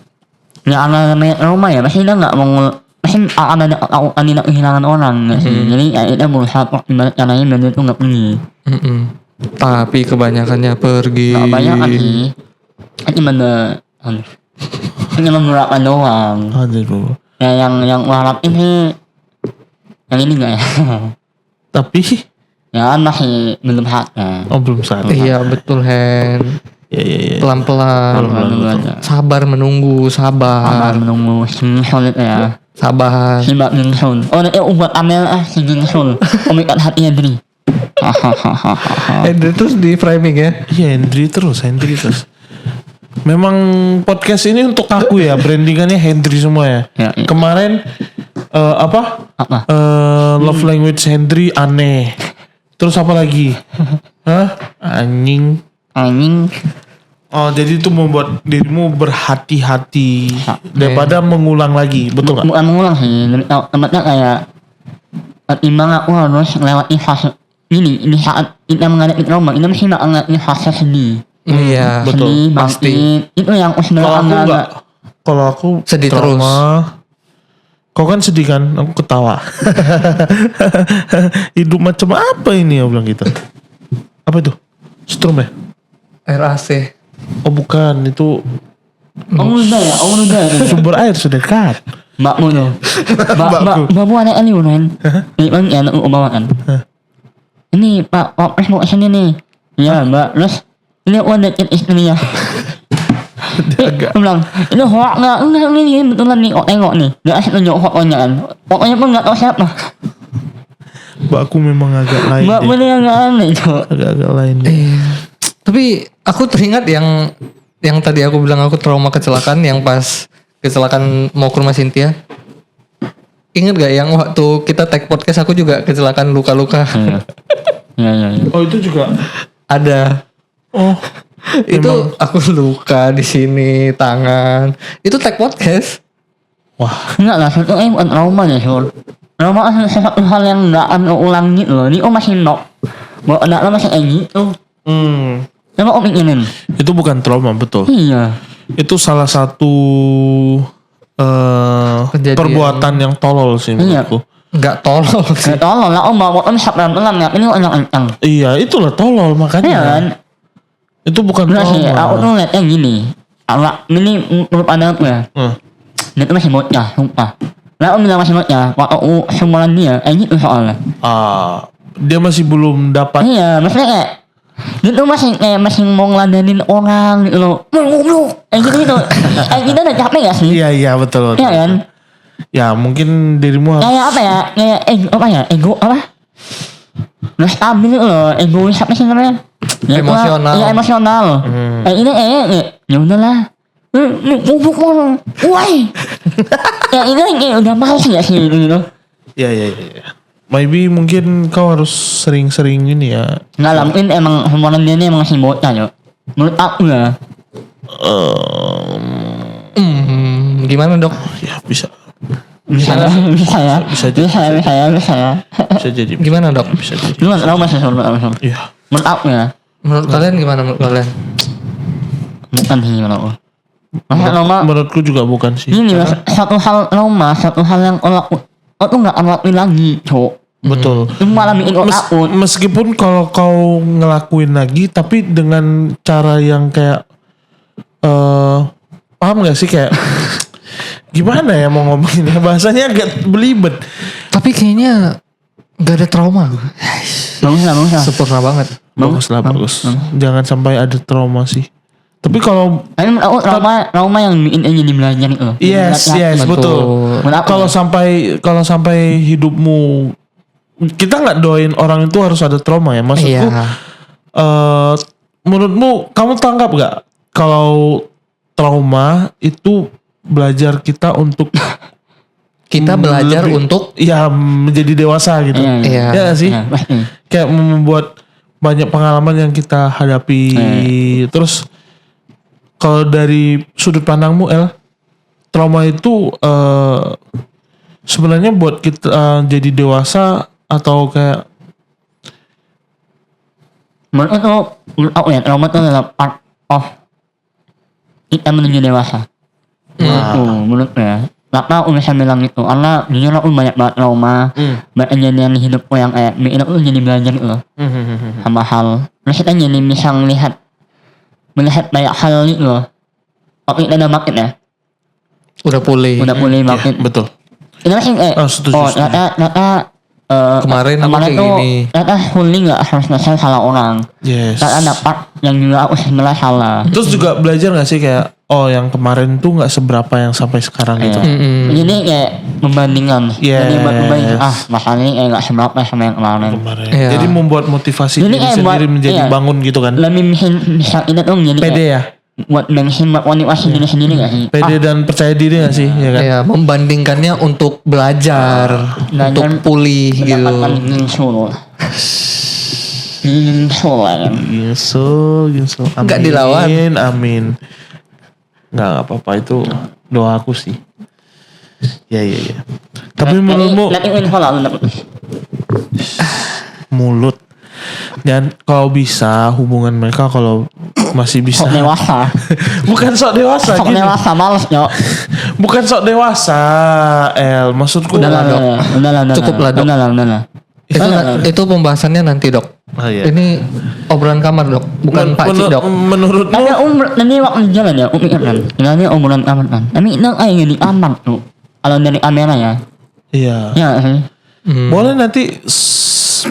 Ya namanya rumah ya, pasti dia nggak mau, pasti akan ada tidak kehilangan orang nggak sih. Jadi ya kita berusaha ibarat caranya biar dia tuh nggak pergi. Tapi kebanyakannya pergi. Nggak banyak sih. Cuma hanya beberapa doang. aduh. Ya yang warap ini yang ini nggak ya? Tapi Ya kan masih belum saatnya. belum saat. Iya betul Hen. Ya. Pelan-pelan. Sabar menunggu. Sabar menunggu solid ya. Sabar. Si Mbak Ginsul. Nanti buat Amel si Ginsul. Pemikat hatinya Dri. Terus di framing ya. Iya, Hendry terus. Memang podcast ini untuk aku ya, brandingannya Hendry semua ya. Ya. Kemarin apa? Love language Hendry aneh. Terus apa lagi? Hah? Anjing. Oh, jadi itu membuat dirimu berhati-hati daripada mengulang lagi, betul nggak? Bukan mengulang sih, tempatnya kayak ketimbang aku harus melewati fase ini di saat kita menghadapi trauma, kita mesti mengalami fase sedih. Iya. Betul. Sedih, pasti. bangkit. Itu yang aku sebenarnya agak Kalau aku Sedih trauma, Kau kan sedih kan? Aku ketawa. Hidup macam apa ini? Aku bilang gitu. Apa itu? Strom ya? Air AC. Oh bukan, itu udah. sumber air sedekat. Mbakmu tuh. Mbakmu anak ini kan. Ini kan ya anak bawa kan. Ini Pak Wapres mau kesini nih. Ya Mbak, terus ini aku ada chat istrinya. Dia bilang, ini hoak nggak? Enggak, ini betulan nih, tengok nih. Dia asik tunjuk hoaknya kan. Pokoknya pun nggak tahu siapa. Mbakku memang agak lain. Mbak ini agak aneh itu. Agak lain. Tapi aku teringat yang tadi aku bilang aku trauma kecelakaan yang pas kecelakaan mau ke rumah Cynthia. Ingat gak yang waktu kita tag podcast aku juga kecelakaan luka-luka. Iya. Oh itu juga Ada. Oh Itu aku luka di sini tangan. Itu tag podcast. wah. Enggak lah, itu bukan trauma ya Sur. Trauma kan sesuatu hal yang nggak akan ulang gitu loh. Ini masih nok. Mau anak lo masih kayak gitu. Coba om inginin. Itu bukan trauma betul. Iya. Itu salah satu Kejadian. perbuatan yang tolol sih menurutku. Nggak tolol sih. Gak tolong lah om bawa om sak pelan ya. Ini anak kencang. Iya itulah tolol makanya. Iya kan? Itu bukan Enggak sih, aku trauma. tuh liatnya gini. Awak ini menurut pandanganku ya. Hmm. Dia tuh masih bocah, sumpah. Lah om bilang masih bocah. Waktu aku seumuran dia, gitu soalnya. Dia masih belum dapat. Iya, maksudnya kayak dia tuh masih mau ngeladenin orang gitu loh. Gitu. Kita udah capek gak sih? Iya betul. Iya kan? Ya mungkin dirimu harus. Kayak apa ya? Kayak ego apa? Nggak stabil gitu loh. Egois apa sih namanya? Ya, Emosional. Iya emosional. Ini ya udahlah. Bubuk mau. Woi. Ya ini kayak udah males gak sih gitu. Iya. Maybe mungkin kau harus sering-sering ini ya. Nggak lah, mungkin emang hubungan dia ini emang masih bocah yo. Menurut aku ya. Gimana dok? Ya bisa Bisa ya. Bisa jadi. Gimana dok? Bisa jadi. Lu nggak tahu masih soal Iya. menurut aku ya. Menurut kalian gimana menurut kalian? Bukan sih menurut aku. Masa Roma Menurutku juga bukan sih. ini satu hal yang aku tuh nggak akan lakuin lagi, cowok. Betul. Itu malah bikin aku. Meskipun kalau kau ngelakuin lagi tapi dengan cara yang kayak paham gak sih kayak gimana ya mau ngomonginnya, bahasanya agak belibet. Tapi kayaknya gak ada trauma. Bagus lah. Sempurna banget. Bagus. Jangan sampai ada trauma sih. Tapi kalau Ini menurut aku trauma yang bikin jadi belajar itu. yes betul. Menurut aku Kalau sampai hidupmu, kita nggak doain orang itu harus ada trauma ya. Maksudku Iya. menurutmu kamu tanggap gak kalau trauma itu belajar kita untuk Kita belajar untuk ya menjadi dewasa gitu. Iya. Ya gak sih? Iya, pasti. Kayak membuat banyak pengalaman yang kita hadapi. Terus kalau dari sudut pandangmu El, trauma itu sebenarnya buat kita jadi dewasa atau kayak Menurut aku ya trauma itu adalah part of kita menuju dewasa. Menurut ya. Kenapa aku bisa bilang itu? Karena jujur aku banyak banget trauma. Banyak kejadian di hidupku yang kayak bikin aku jadi belajar gitu loh. Sama hal. Terus kita jadi bisa melihat banyak hal gitu loh. Waktu kita udah makin ya. udah pulih. Udah pulih makin. betul. Itu masih setuju. ternyata Kemarin aku kayak gini. ternyata fully gak harus selesai salah orang. Yes. Ternyata ada part yang juga aku sebenarnya salah. Terus juga belajar gak sih kayak yang kemarin tuh gak seberapa yang sampai sekarang gitu. Jadi kayak membandingkan. Yes. Jadi membandingkan masalah ini kayak gak seberapa sama yang kemarin. Iya. Jadi membuat motivasi Jadi diri kayak sendiri buat- menjadi iya. bangun gitu kan. Lebih bisa kita tuh menjadi Pede kayak ya. buat bensin buat motivasi diri sendiri gak sih? Pede dan percaya diri gak sih? Ya kan? Ya, membandingkannya untuk belajar, Belajar untuk pulih gitu. mendapatkan ginsul. Ginsul kan. Ginsul. Nggak dilawan. Amin. Nggak apa-apa itu doaku sih. Ya. Tapi menurutmu Nanti info lah lu dapet. mulut. Dan kalau bisa hubungan mereka kalau masih bisa. Sok dewasa. Bukan sok dewasa Sok gini. dewasa males yo. Bukan sok dewasa, maksudku. Udah lah. Cukup lah, Dok. Udah lah. Itu pembahasannya nanti, Dok. Oh, iya. Ini obrolan kamar, Dok, bukan Pak Cik, Dok. Menurutmu Tapi nanti waktu jalan ya, mikir kan. Ini umuran amat kan. Tapi nang aja jadi amat tuh. Kalau dari kamera ya. iya. Ya sih. Boleh nanti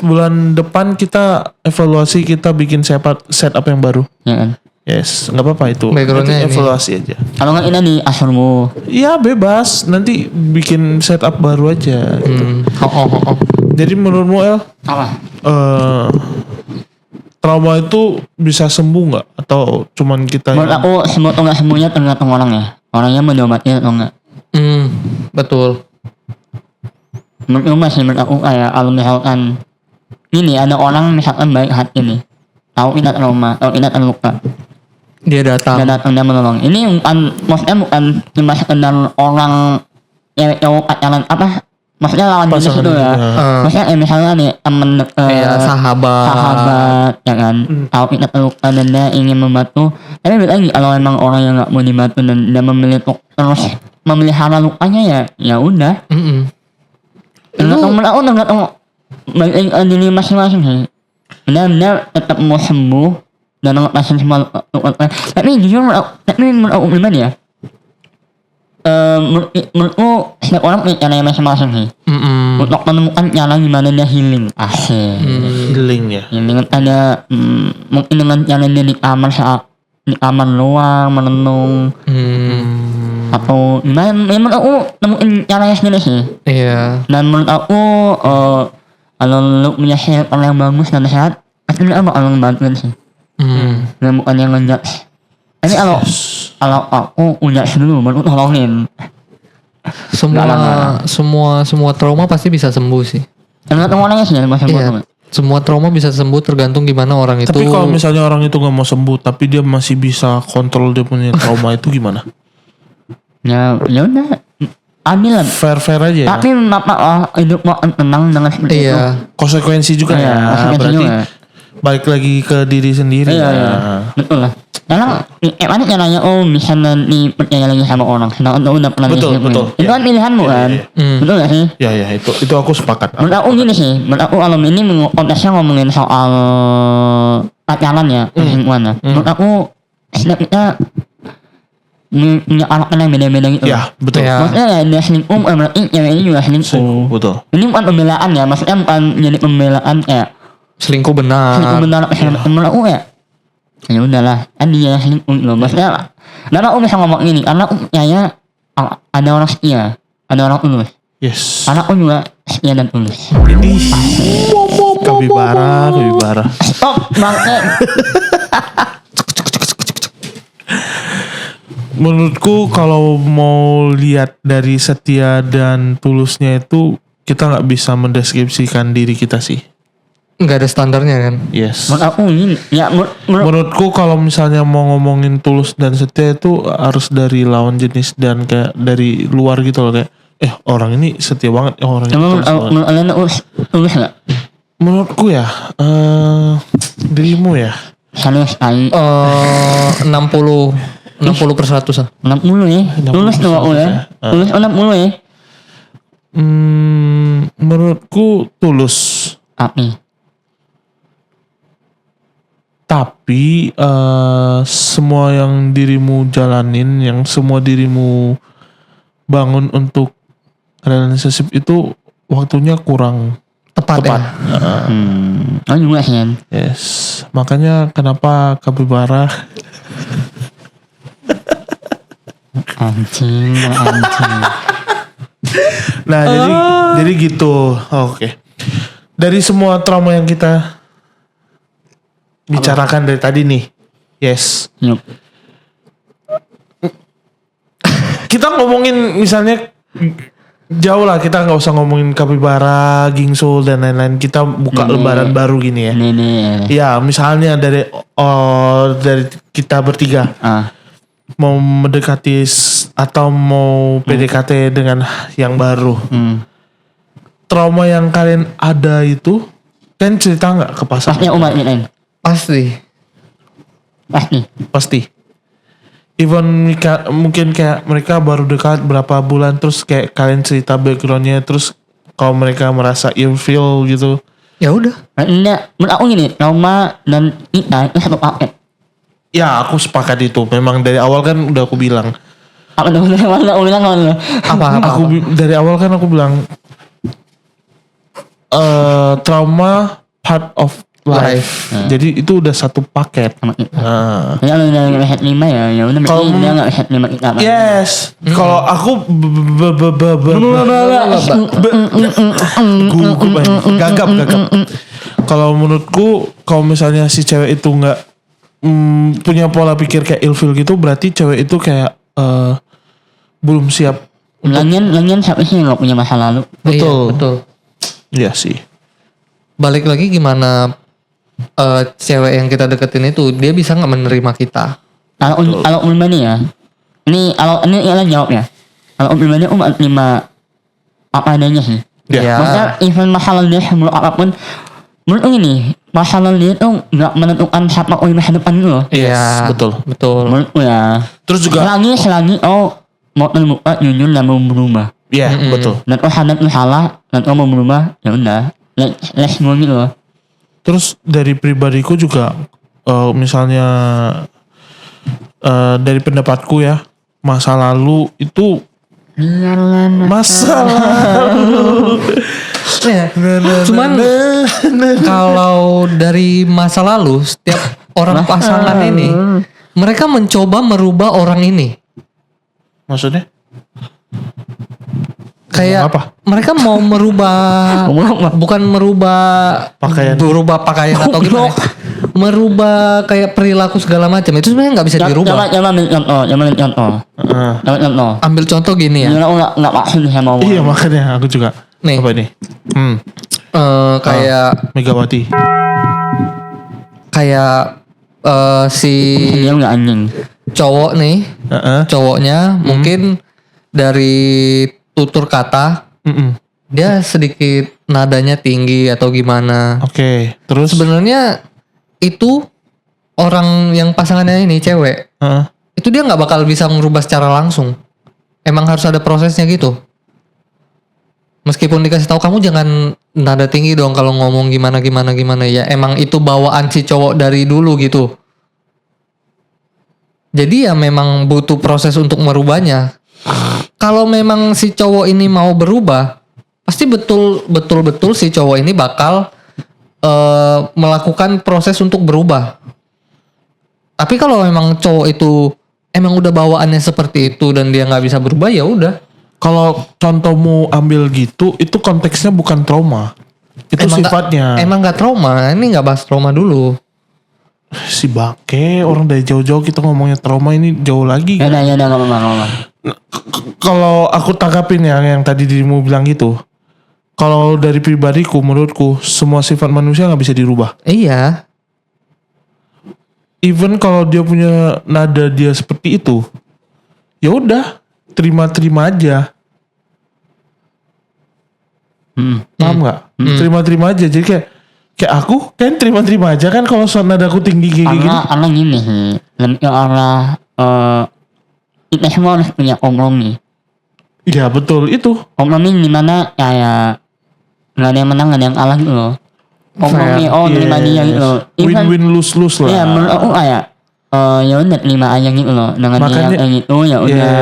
bulan depan kita evaluasi, kita bikin setup yang baru. Ya kan. Yes, nggak apa-apa itu. Backgroundnya Nanti ini. evaluasi aja. Kalau nggak ini di asurmu. Iya bebas, nanti bikin setup baru aja. Oh. Jadi menurutmu El, Apa? trauma itu bisa sembuh nggak? Atau cuman kita Menurut aku sembuh atau nggak sembuhnya tergantung orang ya. Orangnya mau diobatin atau nggak. Betul. Menurut aku kayak kalau misalkan ini ada orang misalkan baik hati nih. Tahu ini trauma, tahu ini terluka. Dia datang. Dan datang dan menolong. Ini bukan, maksudnya bukan cuma sekedar orang yang pacaran apa? Maksudnya lawan jenis Pasangan, itu ya. Maksudnya misalnya nih temen sahabat, ya kan. Tahu kita terluka dan dia ingin membantu. Tapi balik lagi kalau emang orang yang nggak mau dibantu dan dia memilih untuk terus memelihara lukanya ya udah. Tergantung balik lagi ke diri masing-masing sih. Benar-benar tetap mau sembuh dan ngelepasin semua luka. Tapi jujur menurut aku pribadi ya. Menurutku setiap orang punya caranya masing-masing sih. Untuk menemukan cara gimana dia healing. Asik. healing ya? Healing ada mungkin dengan cara dia di kamar saat di kamar luar menenung. Atau gimana? Menurut aku nemuin caranya sendiri sih. Iya. Dan menurut aku kalau lu punya circle yang bagus dan sehat, pasti lu bakal ngebantuin sih. Dan bukan yang ngejudge. Tapi kalau aku udah dulu baru tolongin. Semua trauma pasti bisa sembuh sih. Tergantung orangnya sih mas. Iya. Semua trauma bisa sembuh tergantung gimana orang itu. Tapi kalau misalnya orang itu nggak mau sembuh, tapi dia masih bisa kontrol dia punya trauma itu gimana? Ya udah. Ambil lah. Fair aja ya. Tapi hidup mau tenang dengan seperti itu. Iya. Konsekuensi juga Iya, ya. konsekuensi Berarti juga. balik lagi ke diri sendiri. Iya. ya. Betul lah. Karena mana caranya bisa nanti percaya lagi sama orang. Sedangkan udah pernah Betul. Itu kan pilihanmu kan. Betul gak sih? Ya itu aku sepakat. Menurut aku gini sih. Menurut aku kalau ini konteksnya ngomongin soal pacaran ya. Perselingkuhan ya. Menurut aku setiap kita punya anak yang beda-beda gitu. Ya betul. Ya. Maksudnya ya dia selingkuh berarti cewek ini juga selingkuh. Betul. Ini bukan pembelaan ya. Maksudnya bukan jadi pembelaan kayak Selingkuh benar. selingkuh benar. Menurut aku ya udahlah kan dia selingkuh loh. Maksudnya karena aku bisa ngomong ini karena aku percaya ada orang setia, ada orang tulus. Yes. Karena aku juga setia dan tulus. Kabibara. Stop bangke. Menurutku kalau mau lihat dari setia dan tulusnya itu kita nggak bisa mendeskripsikan diri kita sih. Nggak ada standarnya kan. Yes. Menurut aku ini ya Menurutku kalau misalnya mau ngomongin tulus dan setia itu harus dari lawan jenis dan kayak dari luar gitu loh, kayak orang ini setia banget, orang ini tulus banget. menurut kalian tulus nggak? Menurutku ya dirimu ya. Serius kali 60 per 100 lah. 60 ya. Tulus tuh aku ya. Tulus 60 ya. Menurutku tulus. Tapi semua yang dirimu jalanin, yang semua dirimu bangun untuk relationship itu waktunya kurang Tepat. Ya? Oh juga sih kan. Yes. Makanya kenapa Kabibara Anjing. Nah jadi gitu. Oke. Dari semua trauma yang kita bicarakan dari tadi nih. Yes. Yup. Kita ngomongin misalnya jauh lah, kita nggak usah ngomongin Kabibara, Gingsul dan lain-lain. Kita buka lembaran baru gini ya. Ini. Ya misalnya dari kita bertiga mau mendekati atau mau PDKT dengan yang baru. Trauma yang kalian ada itu Kan cerita nggak ke pasangan? Pasnya umat ini. Pasti. Even mungkin kayak mereka baru dekat berapa bulan terus kayak kalian cerita backgroundnya terus kalau mereka merasa ilfeel gitu. Ya udah. Enggak, menurut aku gini, trauma dan kita itu satu paket. Ya aku sepakat itu. Memang dari awal kan udah aku bilang. Apa bilang Apa? Dari awal kan aku bilang trauma part of life. Jadi itu udah satu paket. Nah. Jadi kalau udah head 5 ya udah berarti dia nggak head 5 kita. Yes. Kalau aku gagap. Kalau menurutku kalau misalnya si cewek itu nggak punya pola pikir kayak ilfeel gitu, berarti cewek itu kayak belum siap. Lagian siapa sih yang nggak punya masa lalu? Betul. Iya sih. Balik lagi gimana cewek yang kita deketin itu dia bisa nggak menerima kita? Kalau pribadi ya, ini jawab ya. Kalau pribadi menerima apa adanya sih. Ya. Maksudnya even masalah dia menurut apapun, menurut ini masalah dia tuh nggak menentukan siapa orang masa depan itu loh. Iya. Betul. Menurutku ya. Terus juga Selagi mau terbuka jujur dan mau berubah. iya, betul. Dan hadap itu salah dan mau berubah ya udah. Let's go gitu loh. Terus dari pribadiku juga misalnya dari pendapatku ya, masa lalu itu masa lalu. Cuman kalau dari masa lalu setiap orang pasangan ini mereka mencoba merubah orang ini. Maksudnya? Kayak apa? Mereka mau merubah bukan merubah Pakaian. berubah pakaian atau gimana? Merubah kayak perilaku segala macam itu sebenarnya nggak bisa dirubah. Jangan contoh. Ambil contoh gini ya. Jangan nggak maksud sama orang. Iya makanya aku juga. Nih. Apa ini? Kayak Megawati. kayak si Dia nggak anjing. cowok nih, cowoknya mungkin dari tutur kata dia sedikit nadanya tinggi atau gimana. Oke. Terus Sebenarnya itu orang yang pasangannya ini cewek, itu dia nggak bakal bisa merubah secara langsung. Emang harus ada prosesnya gitu. Meskipun dikasih tahu kamu jangan nada tinggi dong kalau ngomong gimana ya. Emang itu bawaan si cowok dari dulu gitu. Jadi ya memang butuh proses untuk merubahnya. Kalau memang si cowok ini mau berubah, pasti betul si cowok ini bakal melakukan proses untuk berubah. Tapi kalau memang cowok itu emang udah bawaannya seperti itu dan dia nggak bisa berubah ya udah. kalau contohmu ambil gitu, itu konteksnya bukan trauma. Itu Emang sifatnya. Emang nggak trauma. Ini nggak bahas trauma dulu. Si bake orang dari jauh-jauh kita ngomongnya trauma ini jauh lagi. Ya udah nggak apa-apa. Kalau aku tangkapin yang tadi dirimu bilang gitu. Kalau dari pribadiku, menurutku semua sifat manusia nggak bisa dirubah. Iya. Even kalau dia punya nada dia seperti itu, ya udah terima-terima aja. Paham nggak? Terima-terima aja. Jadi kayak aku kan terima-terima aja kan kalau nadaku tinggi kayak gini. Karena gini sih, lebih ke arah kita semua harus punya kompromi. Iya betul itu. Kompromi dimana kayak nggak ada yang menang, nggak ada yang kalah gitu loh. Kompromi terima dia gitu loh. Win-win lose-lose lah. Iya menurut aku kayak ya udah terima aja gitu loh. Dengan dia yang gitu ya udah.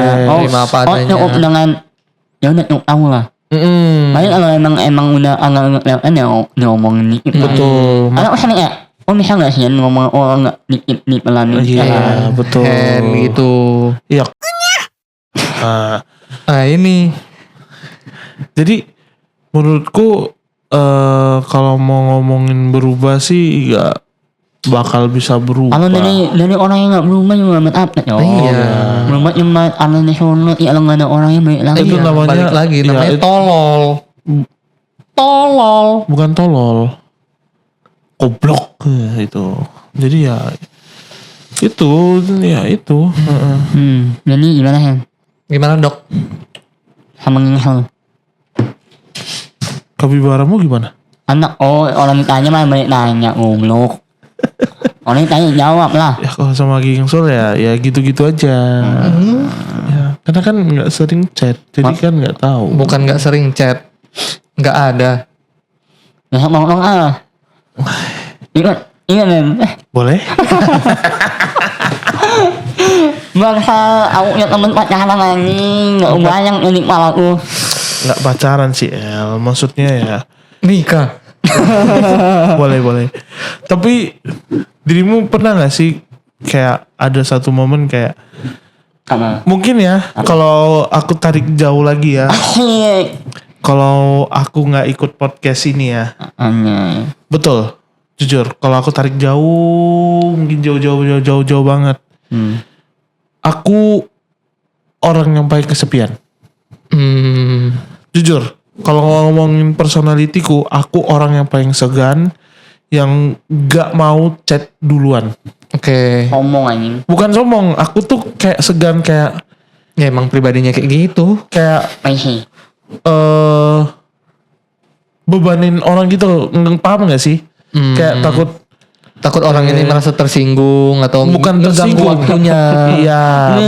terima apa adanya. Cukup dengan ya udah cukup tahu lah. Paling kalau emang udah agak kelihatan ya ngomongin dikit. Betul. Karena misalnya kayak bisa gak sih ngomong orang gak dikit nih pelan. Iya betul. Hand gitu. Iya. Nah ini. Jadi menurutku kalau mau ngomongin berubah sih gak bakal bisa berubah. Kalau dari orang yang gak berubah juga update ya. Iya. Berubah cuma aneh sono ya kalau gak ada orang yang balik lagi. Itu Iya, namanya balik lagi iya, namanya tolol. Tolol. Bukan tolol. Goblok itu. Jadi ya itu. Jadi gimana ya? Gimana dok? Sama nginghal. Kapibaramu gimana? Anak orang ditanya mah banyak nanya goblok. Orang ditanya jawab lah. Ya kalau sama Gingsul ya gitu-gitu aja. Ya, karena kan nggak sering chat, jadi kan nggak tahu. Bukan nggak sering chat, nggak ada. Besok nongkrong Ingat men. Boleh? Bangsa aku punya temen pacaran anjing, nggak bayang ini kepala aku. Nggak pacaran sih El, maksudnya ya. Nikah. boleh. Tapi dirimu pernah nggak sih kayak ada satu momen kayak Apa? mungkin ya kalau aku tarik jauh lagi ya. Kalau aku nggak ikut podcast ini ya. Anjay. Betul. Jujur, kalau aku tarik jauh, mungkin jauh banget. Aku orang yang paling kesepian. Jujur, kalau ngomongin personalitiku, aku orang yang paling segan, yang gak mau chat duluan. Oke. Ngomong anjing. Bukan sombong, aku tuh kayak segan kayak Ya emang pribadinya kayak gitu. kayak Masih. bebanin orang gitu, paham gak sih? Kayak Takut orang ini merasa tersinggung atau bukan ngeganggu tersinggung waktunya. Iya,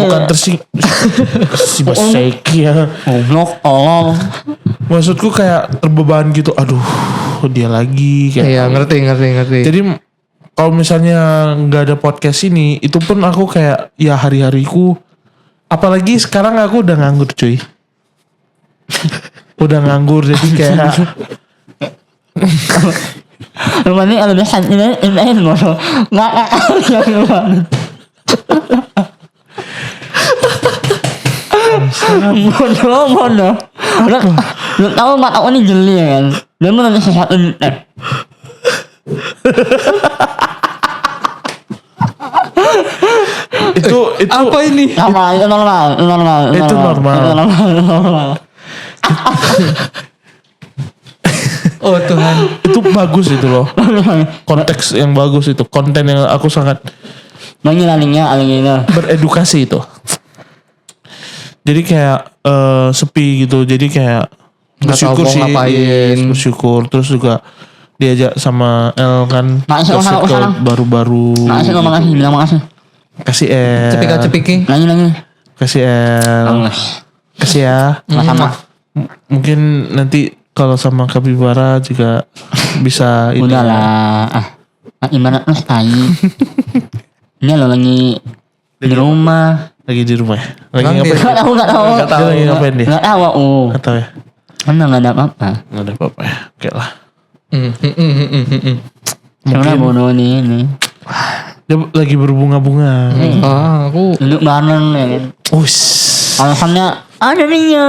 bukan tersinggung. Si Baseki ya. Goblok, tolong. Maksudku kayak terbeban gitu. Aduh, dia lagi kayak. Iya, ngerti. Jadi kalau misalnya nggak ada podcast ini, itu pun aku kayak ya hari-hariku. Apalagi sekarang aku udah nganggur cuy. Udah nganggur jadi kayak. Rumah ini ada desain ini loh. Nggak bodoh. Lu tahu mata aku ini jeli ya kan? Dia mau nanya sesuatu di tab. itu Apa ini? Sama, itu normal. Itu normal. Oh Tuhan. Itu bagus itu loh. Konteks yang bagus itu. Konten yang aku sangat Banyak alingnya. beredukasi itu. Jadi kayak sepi gitu. Jadi kayak Nggak tahu bersyukur mau sih. ngapain. Yes, bersyukur. Terus juga diajak sama El kan. Makasih, ke usah. circle baru-baru. Makasih lo makasih, bilang makasih. Kasih El. Cepika-cepiki. Lagi. Kasih El. Bagus. Kasih ya. Sama. Mungkin nanti kalau sama Kapibara juga bisa ini. Udahlah. Gimana mas tai? Ini lo lagi di rumah. Lagi di rumah ya? Lagi Bang, ngapain? Gak tahu. Dia lagi ngapain dia? Gak tahu aku. Gak tahu ya? Karena gak ada apa-apa. Gak ada apa-apa ya. Oke lah. Karena bodoh ini. Dia lagi berbunga-bunga. Aku Duduk bareng ya kan. Us. Alasannya ada dia.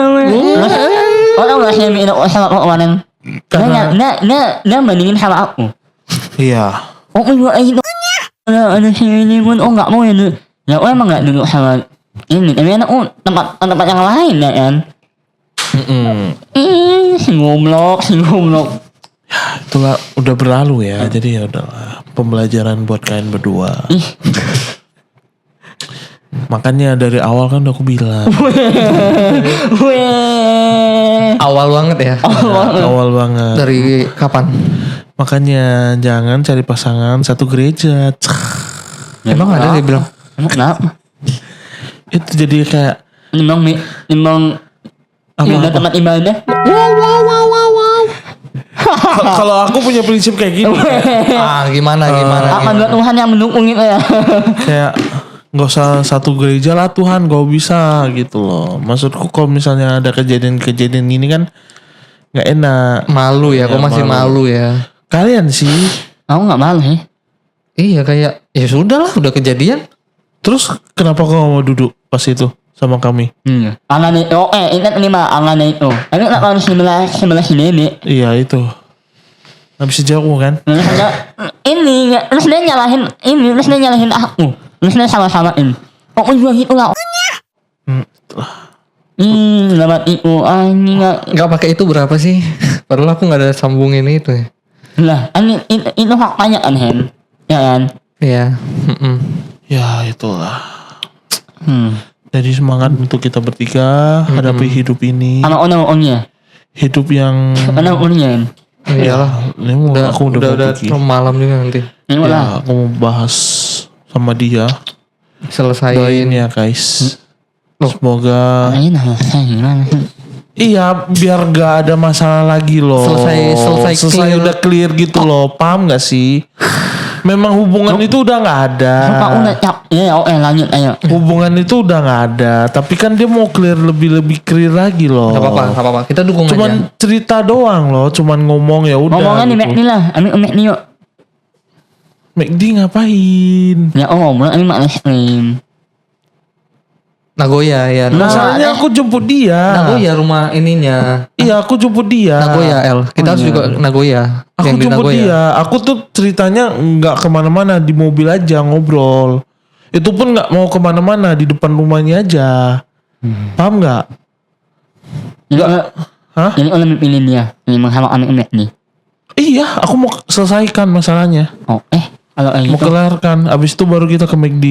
Orang gak sih minum sama aku kemarin. Dia bandingin sama aku. Iya. Oh juga itu. Ada sini pun gak mau ya duduk. Ya emang gak duduk sama ini. Tapi enak tempat yang lain ya kan. Si goblok. Itulah udah berlalu ya. Jadi ya udahlah. Pembelajaran buat kalian berdua. Makanya dari awal kan udah aku bilang. awal banget ya. Awal banget. Dari kapan? Makanya jangan cari pasangan satu gereja. Emang ada dia bilang. Emang kenapa? Itu jadi kayak Nimbang pindah tempat ibadah. kalau aku punya prinsip kayak gini. Gimana? Akan buat Tuhan yang mendukung itu ya. Kayak nggak usah satu gereja lah Tuhan, gak bisa gitu loh. Maksudku kalau misalnya ada kejadian gini kan nggak enak. Malu ya, kok masih malu ya. Kalian sih. Aku nggak malu sih. Iya kayak ya sudah lah, udah kejadian. Terus kenapa kau mau duduk pas itu sama kami? Angan itu, ingat nih mah angan itu. Ini nggak harus sebelah sini nih. Iya itu. Nggak bisa jauh kan? Ini terus dia nyalahin ini, terus dia nyalahin aku, terus dia sama-samain. Kok juga gitu lah. Dapat itu, ini Nggak pakai itu berapa sih? Padahal aku nggak ada sambungin itu ya. lah. Ini itu faktanya kan Hen, ya kan? Iya. Ya itulah. Jadi semangat untuk kita bertiga hadapi hidup ini. Sama owner-ownernya. Hidup yang Owner-ownernya. Iyalah. Ini aku udah malam juga nanti. Ya, aku mau bahas sama dia. Selesai. Doain ya guys. Semoga. Iya, biar gak ada masalah lagi loh. Selesai udah clear gitu loh. Paham gak sih? Memang hubungan itu udah gak ada. Lanjut ayo. Hubungan itu udah gak ada. Tapi kan dia mau clear lebih clear lagi loh. Gak apa-apa. Kita dukung aja. Cuman cerita doang loh. Cuman ngomong ya udah. Ngomongnya di McD lah. Amin yuk. McD ngapain? Ya ngomong Amin makan es krim. Nagoya ya. Masalahnya aku jemput dia. Nagoya rumah ininya. Iya, aku jemput dia. Nagoya Kita harus juga Nagoya. Aku jemput dia. Aku tuh ceritanya nggak kemana-mana, di mobil aja ngobrol. Itu pun nggak mau kemana-mana, di depan rumahnya aja. Paham nggak? Nggak. Hah? Jadi oleh pilih dia. Ini menghalau Amin nih. Iya, aku mau selesaikan masalahnya. Kalau mau gitu. kelarkan. Abis itu baru kita ke McD.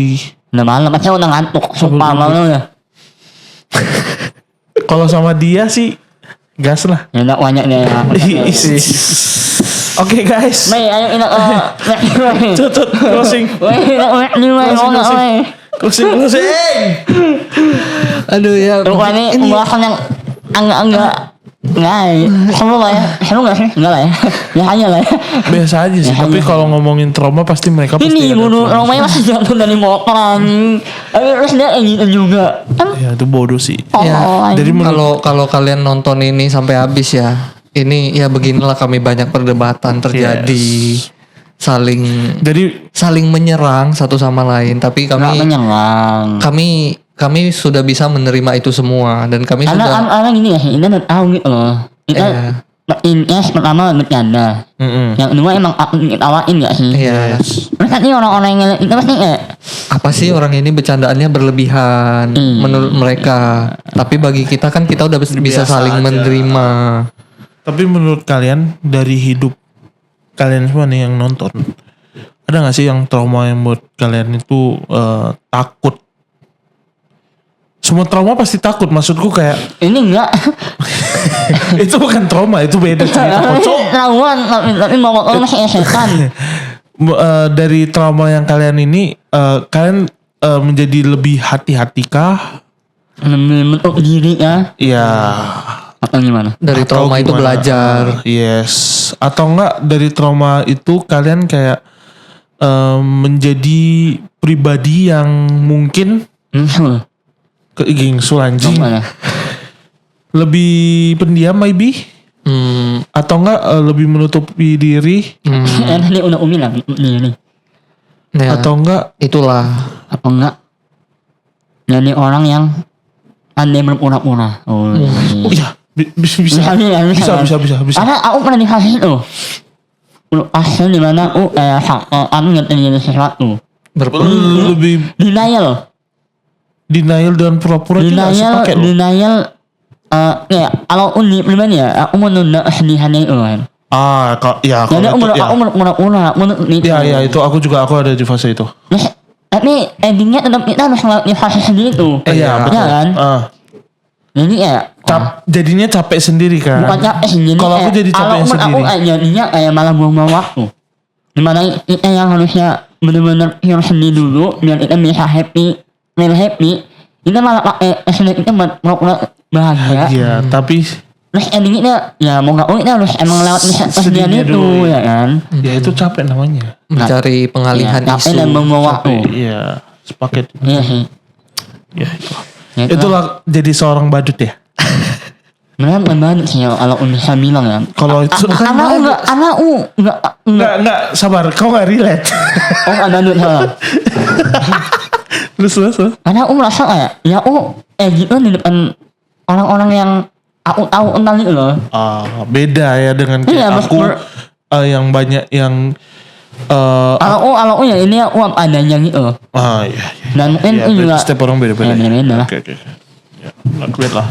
Udah malam, saya udah ngantuk. Sumpah malam ya. Kalau sama dia sih gas lah. Ya enggak banyak dia. Oke guys. Mai ayo enak. Tutut closing. Closing. Aduh ya. Ini pembahasan yang enggak seru lah ya. Seru gak sih? Enggak lah ya. Ya hanya lah ya. Biasa aja sih. Tapi kalau ngomongin trauma pasti mereka ini bodoh. Traumanya masih jatuh dari motor nih. Terus dia gitu juga. Ya itu bodoh sih. Jadi kalau kalian nonton ini sampai habis ya. Ini ya beginilah kami banyak perdebatan terjadi. Saling menyerang satu sama lain. Tapi kami sudah bisa menerima itu semua dan kami sudah. Karena gini ya, ini udah tahu gitu loh. Ini pertama bercanda. Yang kedua emang aku ditawain gak sih? Iya. Terus nanti orang-orang yang itu pasti apa sih orang ini bercandaannya berlebihan menurut mereka. Tapi bagi kita kan kita udah bisa saling menerima. Tapi menurut kalian dari hidup kalian semua nih yang nonton, ada gak sih yang trauma yang buat kalian itu takut? Semua trauma pasti takut, maksudku kayak ini enggak. itu bukan trauma, itu beda cerita. Trauma tapi mau orang masih setan. Dari trauma yang kalian ini, kalian menjadi lebih hati-hatikah? Membentuk diri ya? Iya. Atau gimana? Dari trauma itu belajar. Yes. Atau enggak dari trauma itu kalian kayak menjadi pribadi yang mungkin gingsul anjing. Lebih pendiam maybe? Atau enggak lebih menutupi diri? Ini udah umi lah ini. Ya, atau enggak itulah. Apa enggak jadi orang yang pandai berpura-pura. Iya, bisa. Karena aku pernah di fase itu. Fase dimana aku kayak aku ngertiin sesuatu. Lebih Denial dan pura-pura juga sepaket loh. Denial ya kalau uni pribadi ya aku menunda kesedihan itu kan. Ya jadi aku pura-pura ya itu aku ada di fase itu. Tapi endingnya tetap kita harus di fase sendiri tuh. Iya kan. Jadi ya jadinya capek sendiri kan. Bukan capek sendiri. Kalau aku jadi capek sendiri. Aku jadinya kayak malah buang-buang waktu. Dimana kita yang harusnya benar-benar harus sendiri dulu biar kita bisa happy, kita malah pakai sendiri kita buat bahagia. Iya, tapi terus endingnya ya mau nggak kita harus emang lewat kesedihan itu ya kan. Ya itu capek namanya. Mencari pengalihan isu. Capek dan membuang waktu. Iya, sepaket. Iya sih. Ya itu. Itulah jadi seorang badut ya. Beneran bukan badut sih kalau bisa bilang ya. Kalau itu enggak sabar, kau enggak relate. Badut salah. Terus. Karena aku merasa kayak ya gitu di depan orang-orang yang aku tahu tentang itu loh. Beda ya dengan aku yang banyak yang kalau ya ini aku apa adanya gitu loh. Iya. Dan mungkin itu juga setiap orang beda-beda. Beda-beda lah. Oke. Ya, clear lah.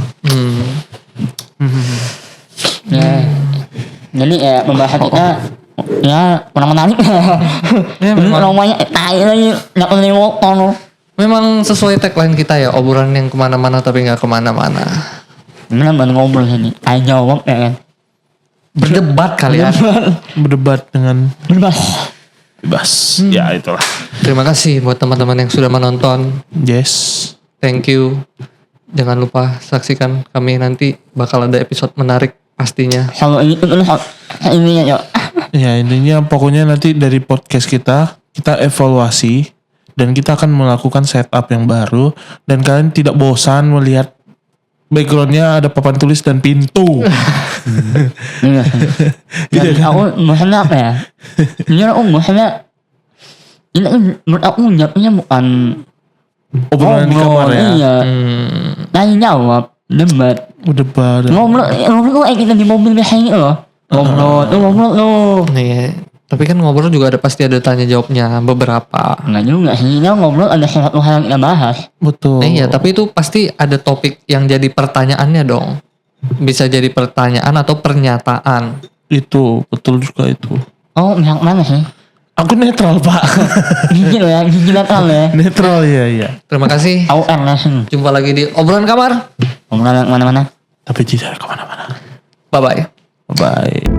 Ya. Jadi ya pembahasan kita ya kurang menarik. Ya memang namanya lagi enggak boleh ngomong. Memang sesuai tagline kita ya, obrolan yang kemana-mana tapi nggak kemana-mana. Beneran ngobrol ini, ayo jawab ya kan. berdebat kali ya. Berdebat dengan bebas. Ya itulah. Terima kasih buat teman-teman yang sudah menonton. Yes. Thank you. Jangan lupa saksikan kami nanti bakal ada episode menarik pastinya. Kalau ini ya. Ya intinya pokoknya nanti dari podcast kita evaluasi dan kita akan melakukan setup yang baru dan kalian tidak bosan melihat backgroundnya ada papan tulis dan pintu. Iya. Dan aku maksudnya apa ya? Ini aku maksudnya ini menurut aku jawabnya bukan Obrolan di kamar ya. Iya. Tanya jawab, debat. Ngobrol kayak kita di mobil biasanya loh. Ngobrol loh. Nih, tapi kan ngobrol juga pasti ada tanya jawabnya beberapa. Enggak juga sih, kita ngobrol ada satu hal yang kita bahas. Betul. Iya, tapi itu pasti ada topik yang jadi pertanyaannya dong. Bisa jadi pertanyaan atau pernyataan. Itu, betul juga itu. Oh, yang mana sih? Aku netral pak. Gigi loh ya, gigi netral ya. Netral ya. Terima kasih. Aku langsung. Jumpa lagi di obrolan kamar. Obrolan mana-mana. Tapi tidak kemana-mana. Bye-bye. Bye.